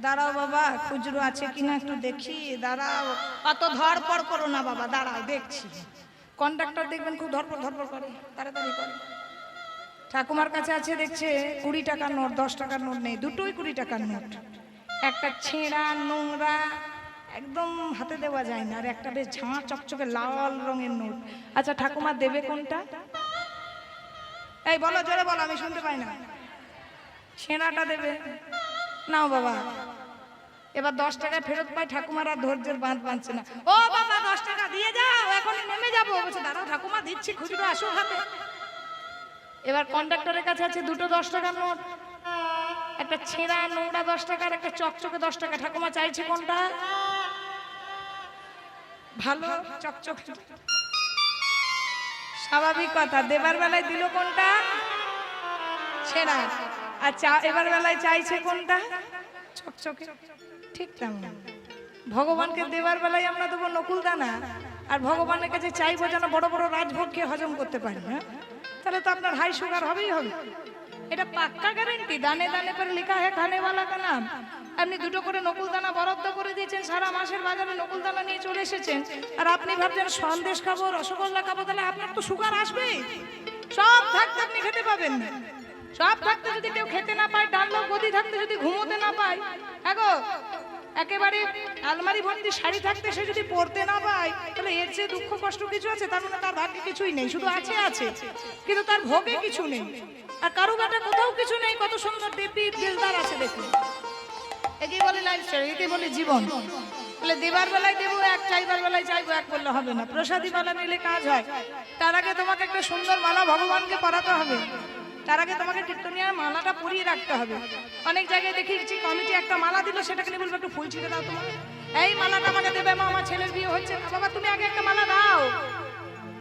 দাঁড়াও বাবা, খুচরো আছে কিনা একটু দেখি, দাঁড়াও। অত ধরপড় করো না বাবা, দাঁড়াও দেখছি। কন্ডাক্টর দেখবেন খুব ধরপড় ধরপড় করে, তাড়াতাড়ি করে। ঠাকুমার কাছে আছে দেখছে 20 টাকার নোট, 10 টাকার নোট নেই, দুটোই 20 টাকার নোট। একটা ছেঁড়া নোংরা, একদম হাতে দেওয়া যায় না, আর একটা বেশ ঝাঁ চকচকে লাল রঙের নোট। আচ্ছা ঠাকুমা দেবে কোনটা? এই বলো, জোরে বলো, আমি শুনতে পাই না। ছেঁড়াটা দেবে। নাও বাবা। এবার 10 টাকা ফেরত পাই, ঠাকুমার আর ধৈর্যের বাঁধ বাঁধছে না। ও বাবা 10 টাকা দিয়ে যাও, এখন নেমে যাবো। বলছে দাঁড়াও ঠাকুমা, দিচ্ছি, খুচরো আসো হাতে। এবার কন্ডাক্টরের কাছে আছে দুটো 10 টাকার নোট, একটা ছেঁড়া নোংরা 10 টাকার, একটা চকচকে 10 টাকা। ঠাকুমা চাইছে কোনটা? ভালো চকচকে। স্বাভাবিক কথা, দেবার বেলায় দিল কোনটা? ছেঁড়া। আচ্ছা এবার বেলায় চাইছে কোনটা? চকচকে। ঠিক তেমন ভগবানকে দেবার বেলায় আমরা দেবো নকুল দানা, আর ভগবানের কাছে চাইবো যেন বড় বড় রাজভোগ খেয়ে হজম করতে পারি। হ্যাঁ, তাহলে তো আপনার হাই সুগার হবেই হবে। এটা পাক্কা গ্যারেন্টি। দানে দানে पर लिखा है खाने वाला का नाम। আপনি দুটো করে নকুল দানা বরাদ্দ করে দিয়েছেন, সারা মাসের বাজারে নকুল দানা নিয়ে চলে এসেছেন, আর আপনি ভাবছেন সন্দেশ খাবো, রসগোল্লা খাবো, তাহলে আপনার তো সুগার আসবে। সব থাকতে আপনি খেতে পাবেন না। সব থাকতে যদি কেউ খেতে না পায়, ডানলোক গদি থাকতে যদি ঘুমোতে না পায়, আগো একেবারে আলমারি ভর্তি শাড়ি থাকতে সে যদি পরতে না পায়, তাহলে এর চেয়ে দুঃখ কষ্ট কিছু আছে? তার মানে তার ভাগ্যে কিছুই নেই, শুধু আছে আছে, কিন্তু তার ভোগে কিছু নেই। আর কারো গাটা কোথাও কিছু নেই, কত সুন্দর দেবী দিলদার আছে দেখুন। একেই বলে লাইফস্টাইল, একেই বলে জীবন। বলে দেবার বেলায় দেবো এক, চাইবার বেলায় চাইবো এক বললে হবে না। প্রসাদী মালা নিলে কাজ হয়। তার আগে তোমাকে একটা সুন্দর মালা ভগবানকে পরাতে হবে, তার আগে তোমাকে কীর্তনিয়ার মালাটা পরিয়ে রাখতে হবে। অনেক জায়গায় দেখেছি কমিটি একটা মালা দিল, সেটাকে নিয়ে বলবে একটু ফুল ছিঁড়ে দাও তোমার, এই মালাটা আমাকে দেবে মা, আমার ছেলের বিয়ে হচ্ছে না। বাবা তুমি আগে একটা মালা দাও,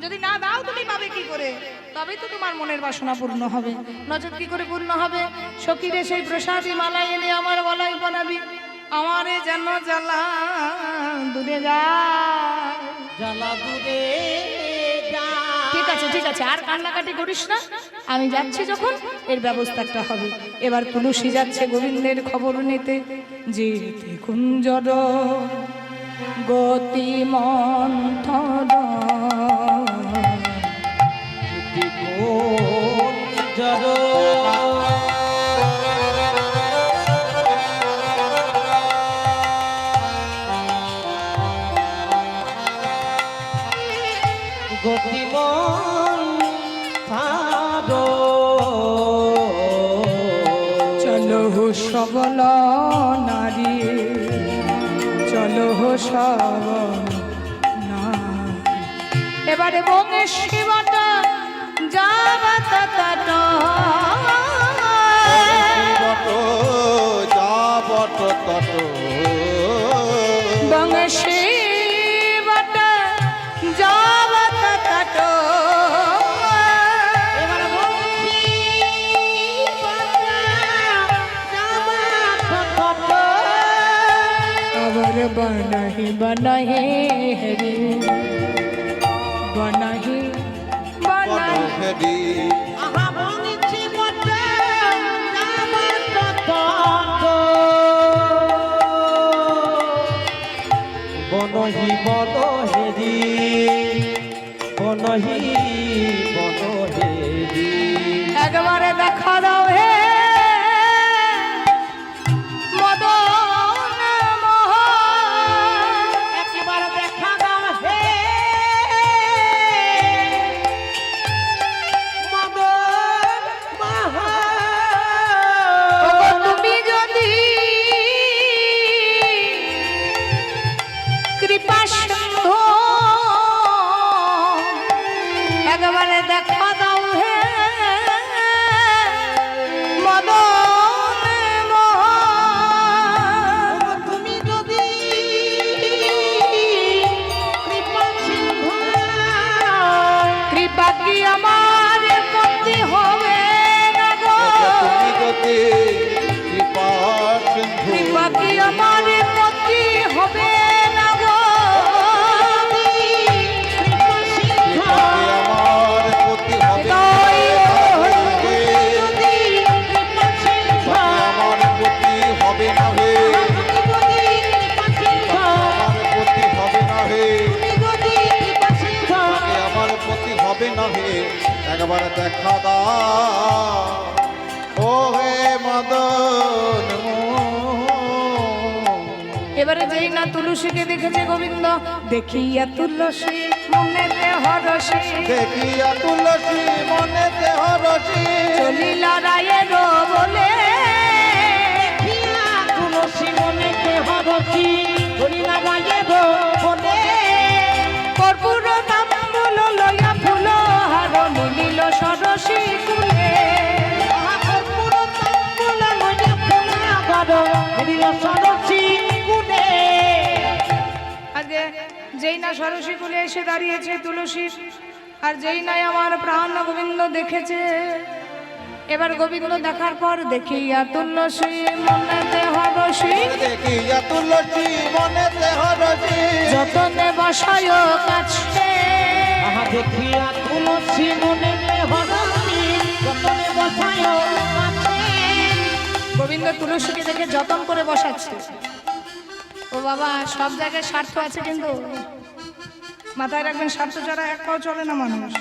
যদি না দাও তুমি পাবে কি করে? তবেই তো তোমার মনের বাসনা পূর্ণ হবে, নচেত কি করে পূর্ণ হবে? সখীরে সেই প্রসাদী মালা এনে আমার গলায় বানাবি, আমারে যেন জ্বালা দূরে যায়। জ্বালা দূরে যায়। ঠিক আছে ঠিক আছে, আর কান্নাকাটি করিস না, আমি যাচ্ছি যখন এর ব্যবস্থাটা হবে। এবার তুলসী যাচ্ছে গোবিন্দের খবর নিতে, যেতে কুঞ্জর গতি মন্থর জড় গতিমন ভাদো চলো সবল নারী, চলো সবল নারী। এবারে বঙ্গে শিবটা যাবাতা তাট বট যা বট তট বঙ্গে শিবটা যাবাতা তাট। এবার বলছি আবার বনহি বনহি হরি বনহি বট বনহি হেরি আহা বলছি বটে আমার তত বনহি বনহেরি বনহি বনহেরি একবারে দেখা দাও হে মদন মোহন, একবার দেখা দাও হে মদন ওগো মোহন তুমি যদি কৃপা সিন্ধু একবারে দেখা দাও হে মদন মোহন। তুমি যদি কৃপা সিন্ধু কৃপা কি আমার প্রতি হবে না গো? তুমি গতি কৃপা সিন্ধু কৃপা কি আমার প্রতি হবে না গো? কৃপা সিন্ধু আমার প্রতি হবে না হৃদয় হে। যদি কৃপা সিন্ধু আমার প্রতি হবে না হে, যদি কৃপা সিন্ধু আমার প্রতি হবে না হে, যদি কৃপা সিন্ধু আমার প্রতি হবে না হে। একবার দেখা দাও ও হে মদন মোহন। এবারে যেই না তুলসীকে দেখেছে গোবিন্দ, দেখিয়া তুলসী মনেতে হরসী, দেখিয়া তুলসী মনে দেহ রসি চলিলা রায়ের বলে, দেখিয়া তুলসী মনে দেহ রসি হরিনা রায়ে বলে কর্পূর তাম্বুল লইয়া ফুল হার মিলিল সরসী কুলে। সরসী কুলে আজকে যেই না সরস্বী কুলে এসে দাঁড়িয়েছে তুলসী, আর যেই নাই আমার প্রাণ গোবিন্দ দেখেছে। এবার গোবিন্দ দেখার পর দেখিয়া তুলসী মনেতে হরসী, দেখিয়া তুলসী মনেতে হরসী, যতনে বসায় কাছে। আহা দেখিয়া তুলসী মনেতে হরসী, যতনে বসায় কাছে। গোবিন্দ তুলসীকে দেখে যতন করে বসাচ্ছে। ও বাবা, সব জায়গায় স্বার্থ আছে, কিন্তু মাথায় রাখবেন স্বার্থ ছাড়া এক পাও চলে না মানুষ।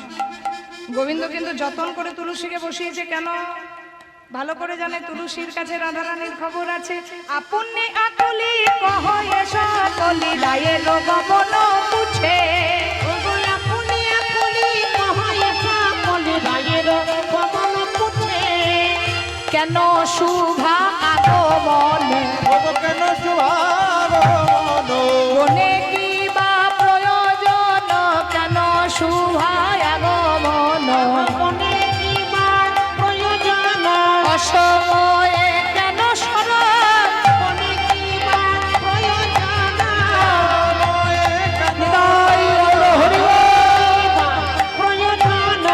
গোবিন্দ কিন্তু যতন করে তুলসীকে বসিয়েছে কেন? ভালো করে জানে তুলসীর কাছে রাধারানীর খবর আছে। আপনি আকুলি কহ এসো কলি রায়ের গমন পুছে, আপনি আপনি কহায় সকলে রায়ের গমন পুছে। কেন শুভা আগমনে, কেন শুভার মন, বনে কি বা প্রয়োজন, কেন শুভা আগমন, মনে কি বা প্রয়োজন, অসময়ে কেন স্মরণ, মনে কি বা প্রয়োজন, হৃদয় হরি বা প্রয়োজন,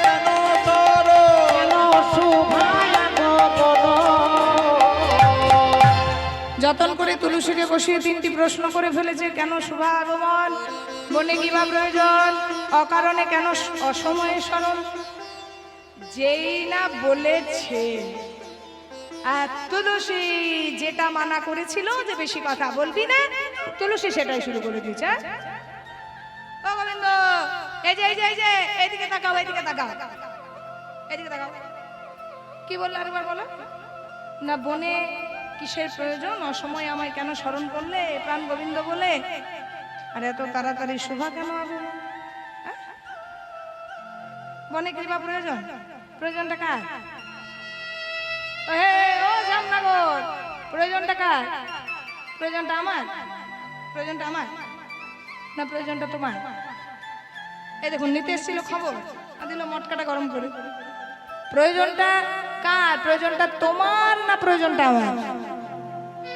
কেন তর, কেন শুভায় আগমন। যতন করে তুলসীকে বসিয়ে তিনটি প্রশ্ন করে ফেলেছে। কেন শুভা আগমন, বনে কি বা প্রয়োজন, অকারণে কেন অসময়ে স্মরণ। যেই না বলেছে, আর তুলসী যেটা মানা করেছিল যে বেশি কথা বলবি না, তুলসী সেটাই শুরু করে দিয়েছে। ও গোবিন্দ, এই যে এই যে এই যে এইদিকে তাকাও, এইদিকে তাকাও, এইদিকে তাকাও। কি বললে আরেকবার বলো না? বনে কিসের প্রয়োজন, অসময় আমায় কেন স্মরণ করলে প্রাণ গোবিন্দ বলে, আর এত তাড়াতাড়ি শুভা কেন আগমন? বনে কি বা প্রয়োজন, প্রয়োজনটা কার? ও জামনগর, প্রয়োজনটা কার? প্রয়োজনটা আমার, প্রয়োজনটা আমার না প্রয়োজনটা তোমার? এই দেখুন নিতে এসেছিল খবর, দিল মটকাটা গরম করে। প্রয়োজনটা কার? প্রয়োজনটা তোমার না প্রয়োজনটা আমার?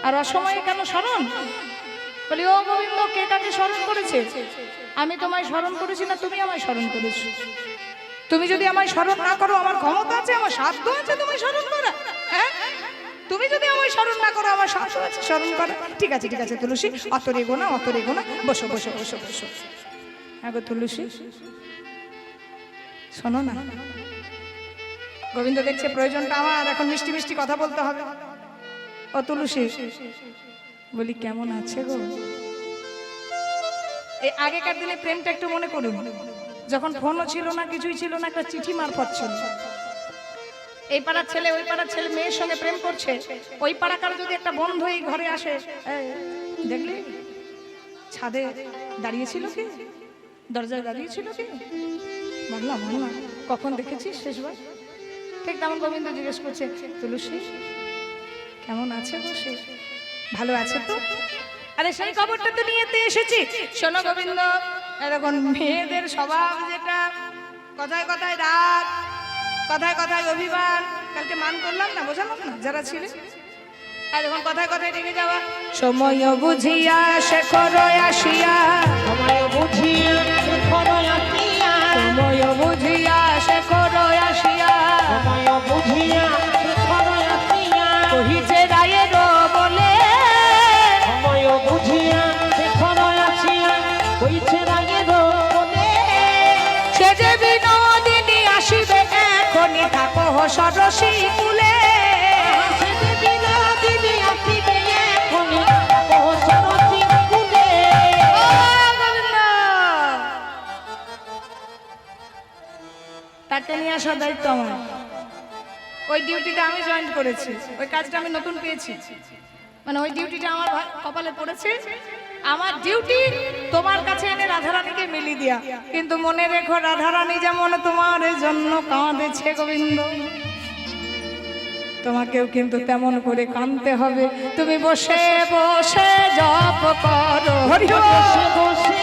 আর অসময়ে কেন স্মরণ? বলি ও গোবিন্দ, কে কাকে স্মরণ করেছে? আমি তোমায় স্মরণ করেছি না তুমি আমায় স্মরণ করেছো? তুমি যদি আমায় স্মরণ না করো, আমার ক্ষমতা আছে, আমার সাধ্য আছে তোমায় স্মরণ করা? হ্যাঁ, তুমি যদি আমায় স্মরণ না করো, আমার সাধ্য আছে স্মরণ করা। ঠিক আছে ঠিক আছে তুলসী, অত রেগো না, অত রেগো না, বসো বসো বসো বসো। হ্যাঁ গো তুলসী, শোনো না, গোবিন্দ দেখছে প্রয়োজনটা আমার, এখন মিষ্টি মিষ্টি কথা বলতে হবে। ও তুলসী, বলি কেমন আছে গো? এই আগেকার দিনে প্রেমটা একটু মনে করুন, যখন ফোনও ছিল না, কিছুই ছিল না, একটা চিঠি মারফত ছিল। এই পাড়ার ছেলে ওই পাড়ার ছেলে মেয়ের সঙ্গে প্রেম করছে, ওই পাড়াকার যদি একটা বন্ধু এই ঘরে আসে, দেখলি ছাদে দাঁড়িয়েছিল কি, দরজায় দাঁড়িয়েছিল কি, বললাম বললাম কখন দেখেছিস শেষবার? ঠিক তেমন গোবিন্দ জিজ্ঞেস করছে, তুলসী কেমন আছে বসে? ভালো আছে তো? আরে সেই খবরটা তো নিয়েতে এসেছি। শোনো গোবিন্দ, এরকম মেয়েদের স্বভাব যেটা, কথায় কথায় রাগ, কথায় কথায় অভিমান, কালকে মান করলাম না, বোঝালাম না যারা ছিল, আর এখন কথায় কথায় রেগে যাওয়া। সময় বুঝিয়া শেখর আসিয়া, সময় বুঝিয়া শেখর আসিয়া, সময় বুঝিয়া শেখর আসিয়া, সময় বুঝিয়া শেখর আসিয়া, কহিছে রায়ের বলে, সময় বুঝিয়া শেখর আসিয়া, কইছে রাগের বলে, সে যে বিনোদিনী আসিবে এখনই, থাকো সরসী কুলে। সে যে বিনোদিনী আসিবে এখনই, ও সরসী কুলে। ও গোবিন্দ, তাকে নিয়ে আসার দায়িত্ব আমার। ওই ডিউটিটা আমি জয়েন করেছি, ওই কাজটা আমি নতুন পেয়েছি, মানে ওই ডিউটিটা আমার কপালে পড়েছে। আমার ডিউটি তোমার কাছে এনে রাধারানীকে মিলি দিয়া, কিন্তু মনে রেখো রাধারানী যেমন তোমার জন্য কাঁদেছে গোবিন্দ, তোমাকেও কিন্তু তেমন করে কাঁদতে হবে। তুমি বসে বসে জপ করো, হরি বল। বসে বসে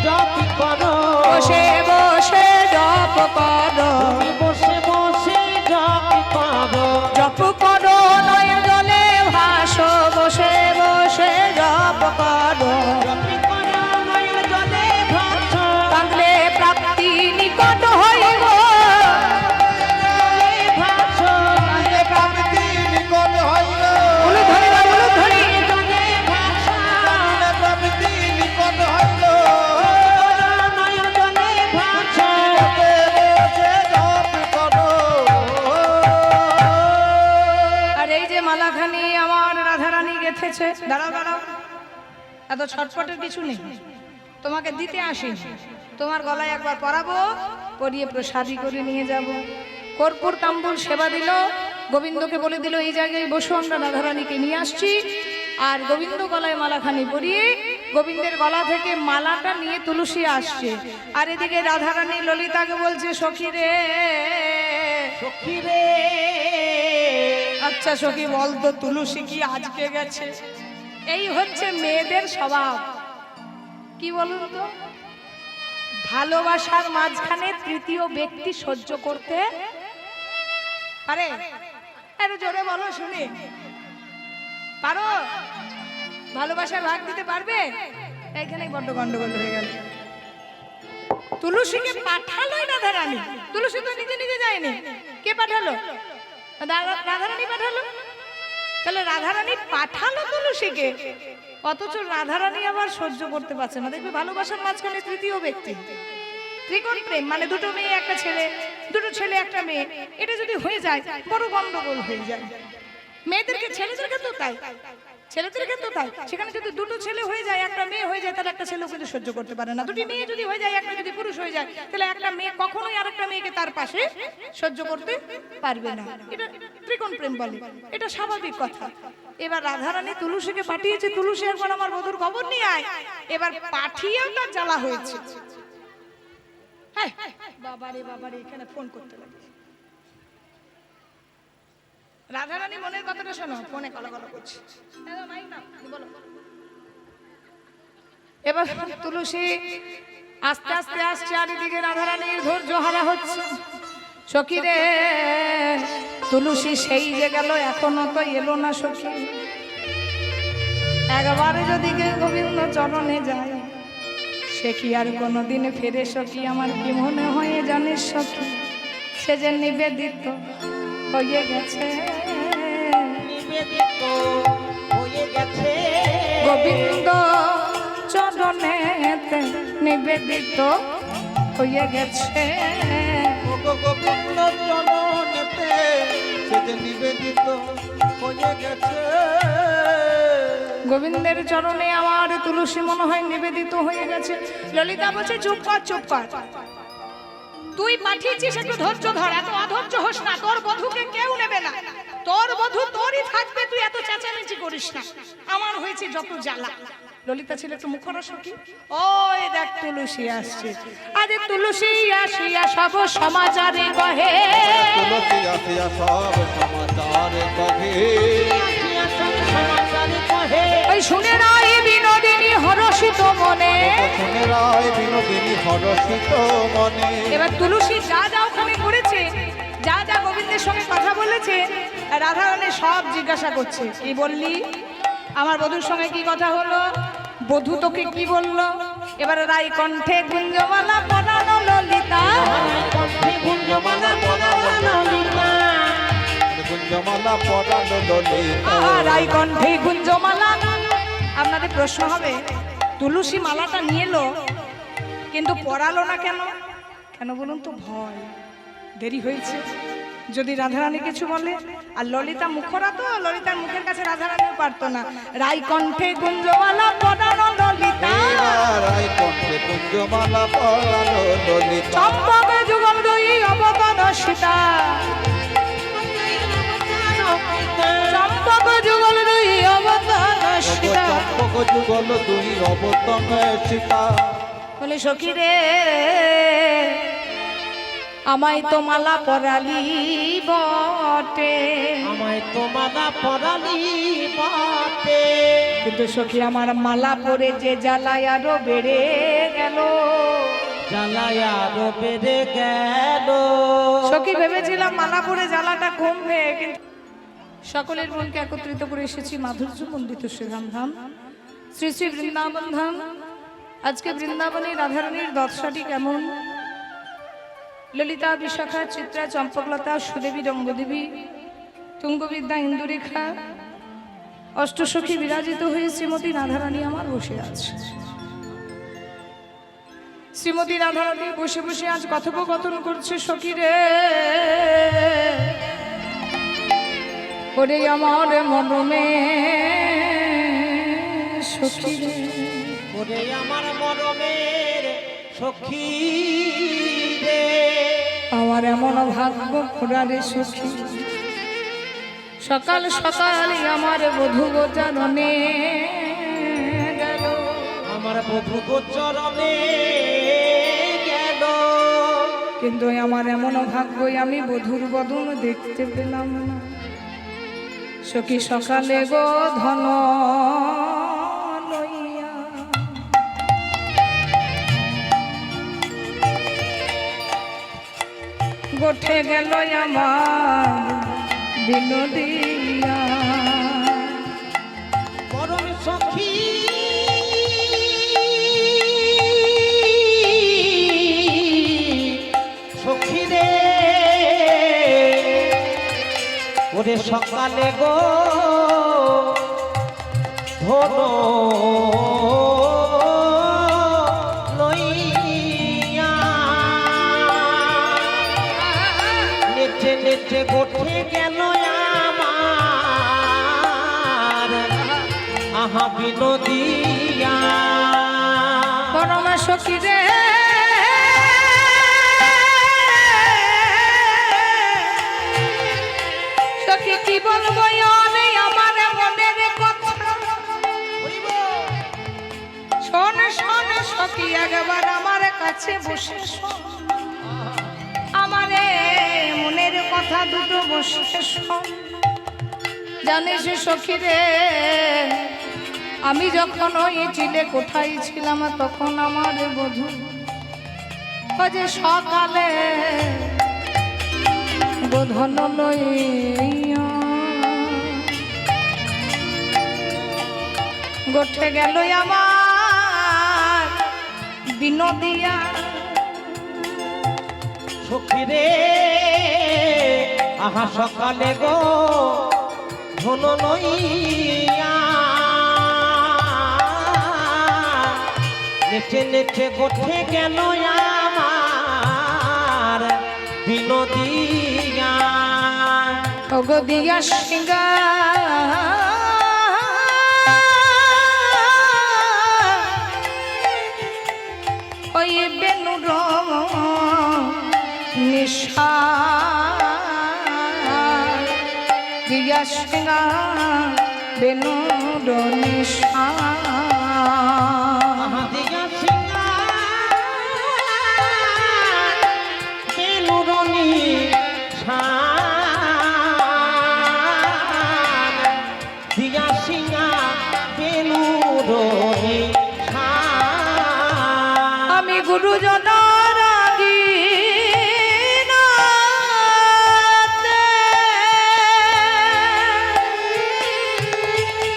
জপ করো, বসে বসে জপ করো, তুমি বসে বসে জপ করো, জপ করো নয় জলে দাঁড়াও দাঁড়াও, এত ছটপটের কিছু নেই, তোমাকে দিতে আসি, তোমার গলায় একবার পরাবো, পরিয়ে প্রসাদী করে নিয়ে যাব। কর্পূর তাম্বুল সেবা দিল, গোবিন্দকে বলে দিল এই জায়গায় বসো, আমরা রাধারানীকে নিয়ে আসছি। আর গোবিন্দ গলায় মালাখানি পরিয়ে গোবিন্দের গলা থেকে মালাটা নিয়ে তুলসী আসছে। আর এদিকে রাধারানী ললিতাকে বলছে সখী রে, সখী রে, আচ্ছা সখী বলতো তুলসী কি আজকে গেছে? এই হচ্ছে মেয়েদের স্বভাব, কি বলুন তো, ভালোবাসার মাঝখানে তৃতীয় ব্যক্তি সহ্য করতে পারে? আরে জোরে বলো শুনি, পারো? ভালোবাসার ভাগ দিতে পারবে? এইখানেই বড্ড গন্ডগোল হয়ে গেল। তুলসীকে পাঠালোই রাধারানী, তুলসী তো নিজে নিজে যায়নি, কে পাঠালো? রাধারানী পাঠালো। তাহলে রাধারানী পাঠালো তুলসীকে, অথচ রাধারানী আবার সহ্য করতে পারছে না। দেখবে ভালোবাসার মাঝখানে তৃতীয় ব্যক্তি, ত্রিকোণ প্রেম মানে দুটো মেয়ে একটা ছেলে, দুটো ছেলে একটা মেয়ে, এটা যদি হয়ে যায় বড় গন্ডগোল হয়ে যায়। মেয়েদেরকে ছেলেদের ক্ষেত্রেও তাই, ছেলেদের ক্ষেত্রেও তাই। সেখানে যদি দুটো ছেলে হয়ে যায় একটা মেয়ে হয়ে যায়, তাহলে একটা ছেলেও কিন্তু সহ্য করতে পারে না। দুটি মেয়ে যদি হয়ে যায়, একটা যদি পুরুষ হয়ে যায়, তাহলে একটা মেয়ে কখনোই আরেকটা মেয়েকে তার পাশে সহ্য করতে পারবে না। এটা ত্রিকোণ প্রেম বলে, এটা স্বাভাবিক কথা। এবার রাধারানী তুলসীকে পাঠিয়েছে, তুলসী একবার আমার বধূর খবর নিয়ে আয়। এবার পাঠিয়েও তার জ্বালা হয়েছে। হ্যাঁ বাবারে বাবারে, এখানে ফোন করতে লাগে। রাধারানী মনের কথাটা শোনো, ফোনে কলাকলা করছে। এবার তুলসী আস্তে আস্তে আসছে, আর এদিকে রাধারানীর ধৈর্য হারা হচ্ছে। সখী রে, তুলসী সেই যে গেল, এখনো তো এলো না সখী। একবারে যদি কেউ গোবিন্দ চরণে যায়, সে কি আর কোনোদিন ফেরে সখী? আমার কি মনে হয় জানিস সখী, সে যে নিবেদিত হয়ে গেছে, নিবেদিত হয়ে গেছে, গোবিন্দ চরণেতে নিবেদিত হয়ে গেছে। গোবিন্দ চরণেতে সেটা নিবেদিত হয়ে গেছে। গোবিন্দের চরণে আমার তুলসী মনে হয় নিবেদিত হয়ে গেছে। ললিতা বলছে চুপ কর, চুপ কর, তুই পাঠিয়েছিস, একটু ধৈর্য ধর, এত অধৈর্য হোস না, তোর বধূকে কেউ নেবে না, তোর বধূ তোরই থাকবে, তুই এত চেঁচামেচি করিস না, আমার হয়েছে যত জ্বালা। ললিতা ছিল একটু মুখরা সখী, ওই দেখ তুলসী আসছে। আরে তুলসী আসিয়া সব সমাচারে কহে, তুলসী আসিয়া সব সমাচারে কহে, সমাচারে কহে, ওই শুনে নাই বিনোদিনী হরষিত মনে, শুনে রায় বিনোদিনী হরষিত মনে। এবার তুলসী যা যা ওখানে করেছে, যা যা গোবিন্দের সঙ্গে কথা বলেছে, রাধারানী সব জিজ্ঞাসা করছে। কি বললি? আমার বধূর সঙ্গে কি কথা হলো? বধূ তোকে কি বললো? এবার রাই কণ্ঠে গুঞ্জমালা পরানো ললিতা, কণ্ঠে গুঞ্জমালা পরানো ললিতা, গুঞ্জমালা পরানো ললিতা, রাই কণ্ঠে গুঞ্জমালা। আপনাদের প্রশ্ন হবে, তুলসী মালাটা নিয়ে এলো কিন্তু পরালো না কেন? কেন বলুন তো? ভয়, দেরি হয়েছে, যদি রাধারানী কিছু বলে। আর ললিতা মুখরা তো, ললিতার মুখের কাছে রাধারানীও পারতো না। রাই কণ্ঠে গুঞ্জমালা পরানো ললিতা, রায় কণ্ঠে গুঞ্জমালা পরানো ললিতা, চম্পক যুগল দুই অবতার সীতা, চম্পক যুগল দুই অবতার সীতা, চম্পক যুগল দুই অবতম সীতা। বলে সখী রে, আমায় তো মালা পরালি বটে, আমায় তো মালা পরালি বটে, কিন্তু সখী আমার মালা পরে যে জ্বালায় আরো বেড়ে গেল, জ্বালায় আরো বেড়ে গেল। সখী ভেবেছিলাম মালা পরে জ্বালাটা কমবে, কিন্তু সকলের মনকে একত্রিত করে এসেছি মাধুর্য মন্ডিত শ্রীরাম ধাম, শ্রী শ্রী বৃন্দাবন ধাম। আজকে বৃন্দাবনে রাধারানীর দশাটি কেমন? ললিতা, বিশাখা, চিত্রা, চম্পকলতা, সুদেবী, রঙ্গদেবী, তুঙ্গবিদ্যা, ইন্দুরেখা, অষ্টসখী বিরাজিত হয়ে শ্রীমতী রাধারানী আমার বসে আছে। শ্রীমতী রাধারানী বসে বসে আজ কথোপকথন করছে। সখী রে, ওরে আমার মনমে সখী রে, ওরে আমার মরমের সখী রে, আমার এমন ভাগ্য খোড়ারে সখী, সকাল সকাল আমার বধূ গোচরণে গেল, আমার বধূ গোচরণে গেল, কিন্তু আমার এমন ভাগ্যই আমি বধূর বদন দেখতে পেলাম না। সখী সকালে গো ধন লইয়া, গোঠে গেল আমার বিনোদিয়া, পরম সখী সখী রে, ওরে সকালে গো ধন লইয়া, নেচে নেচে গোঠে গেল আমার আহা বিনোদিয়া, পরম সখী রে, সখী কি বলবো আমি আমার মনের কথা, শোন শোন সখী একবার আমার কাছে বসে শোন, আমার মনের কথা দুটো বসে শোন। জানিস সখী রে, আমি যখন ওই চিলে কোথায় ছিলাম তখন আমার বধূ যে সকালে গোধন লইয়া গোঠে গেল আমার বিনোদিয়া, সখী রে আহা সকালে গো ধন লইয়া, নেচে নেচে গোঠে গেল আমার বিনোদিয়া, ওগো দিয়া সিঙ্গা ওই বেনুর নিশা দিয়া সিঙ্গা বেনুর নিশা, আহা দিয়া সিঙ্গা বেলুরনি ছান, দিয়া সিঙ্গা বেলুরনি ছান, আমি গুরুজনার আগিনাতে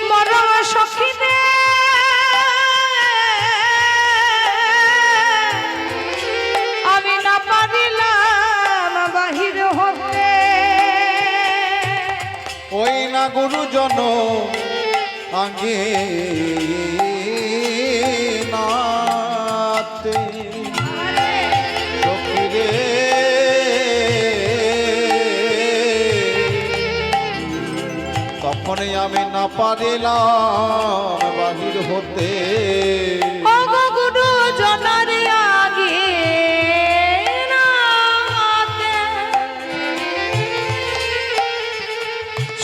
মরম সখী রে, আমি না পারিলাম বাহির হতে, ওই না গুরুজন আগে নাতে সখী রে, তখনই আমি না পারিলাম বাহির হতে, ওগো গুরুজনার আগিনাতে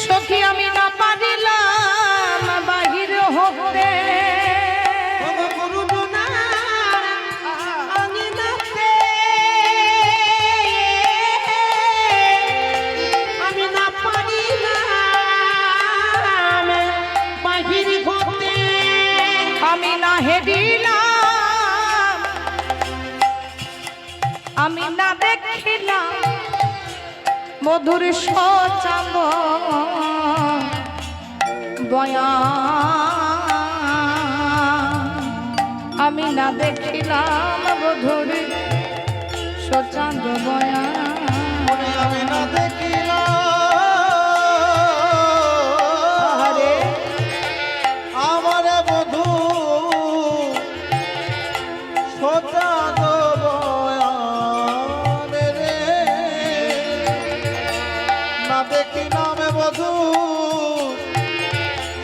সখী আমি না পারিলাম বাহির হতে, আমি না পারিলাম বাহির হতে, আমি না হেডিলাম, আমি না দেখিলাম মধুর সচাব বয়া, আমি না দেখিলাম মধুর সচাব বয়া, আমি না দেখিলাম আরে আমার বধূ সোজা বয়ানে রে, না দেখিলাম বধূ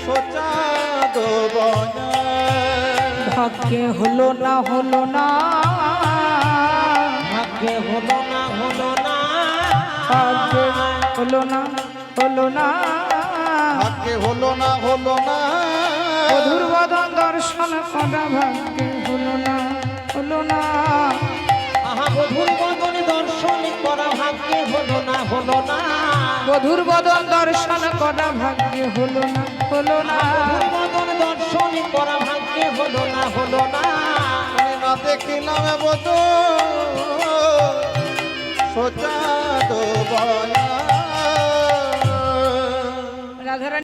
সোজা বয়ানে, ভাগ্যে হলো না হলো না, ভাগ্যে হলো না হলো না, ভাগ্যে হলো না হলো না, ভাগ্যে হলো না হলো না, বধুর বদন দর্শন করা ভাগ্যে হলো না হলো না, আহা বধুর বদন দর্শন করা ভাগ্যে হলো না হলো না, বধুর বদন দর্শন করা ভাগ্যে হলো না হলো না, বধুর বদন দর্শন করা ভাগ্যে হলো না হলো না, আমি না দেখিলাম বদ সোচা দো বয়া। রাধারানী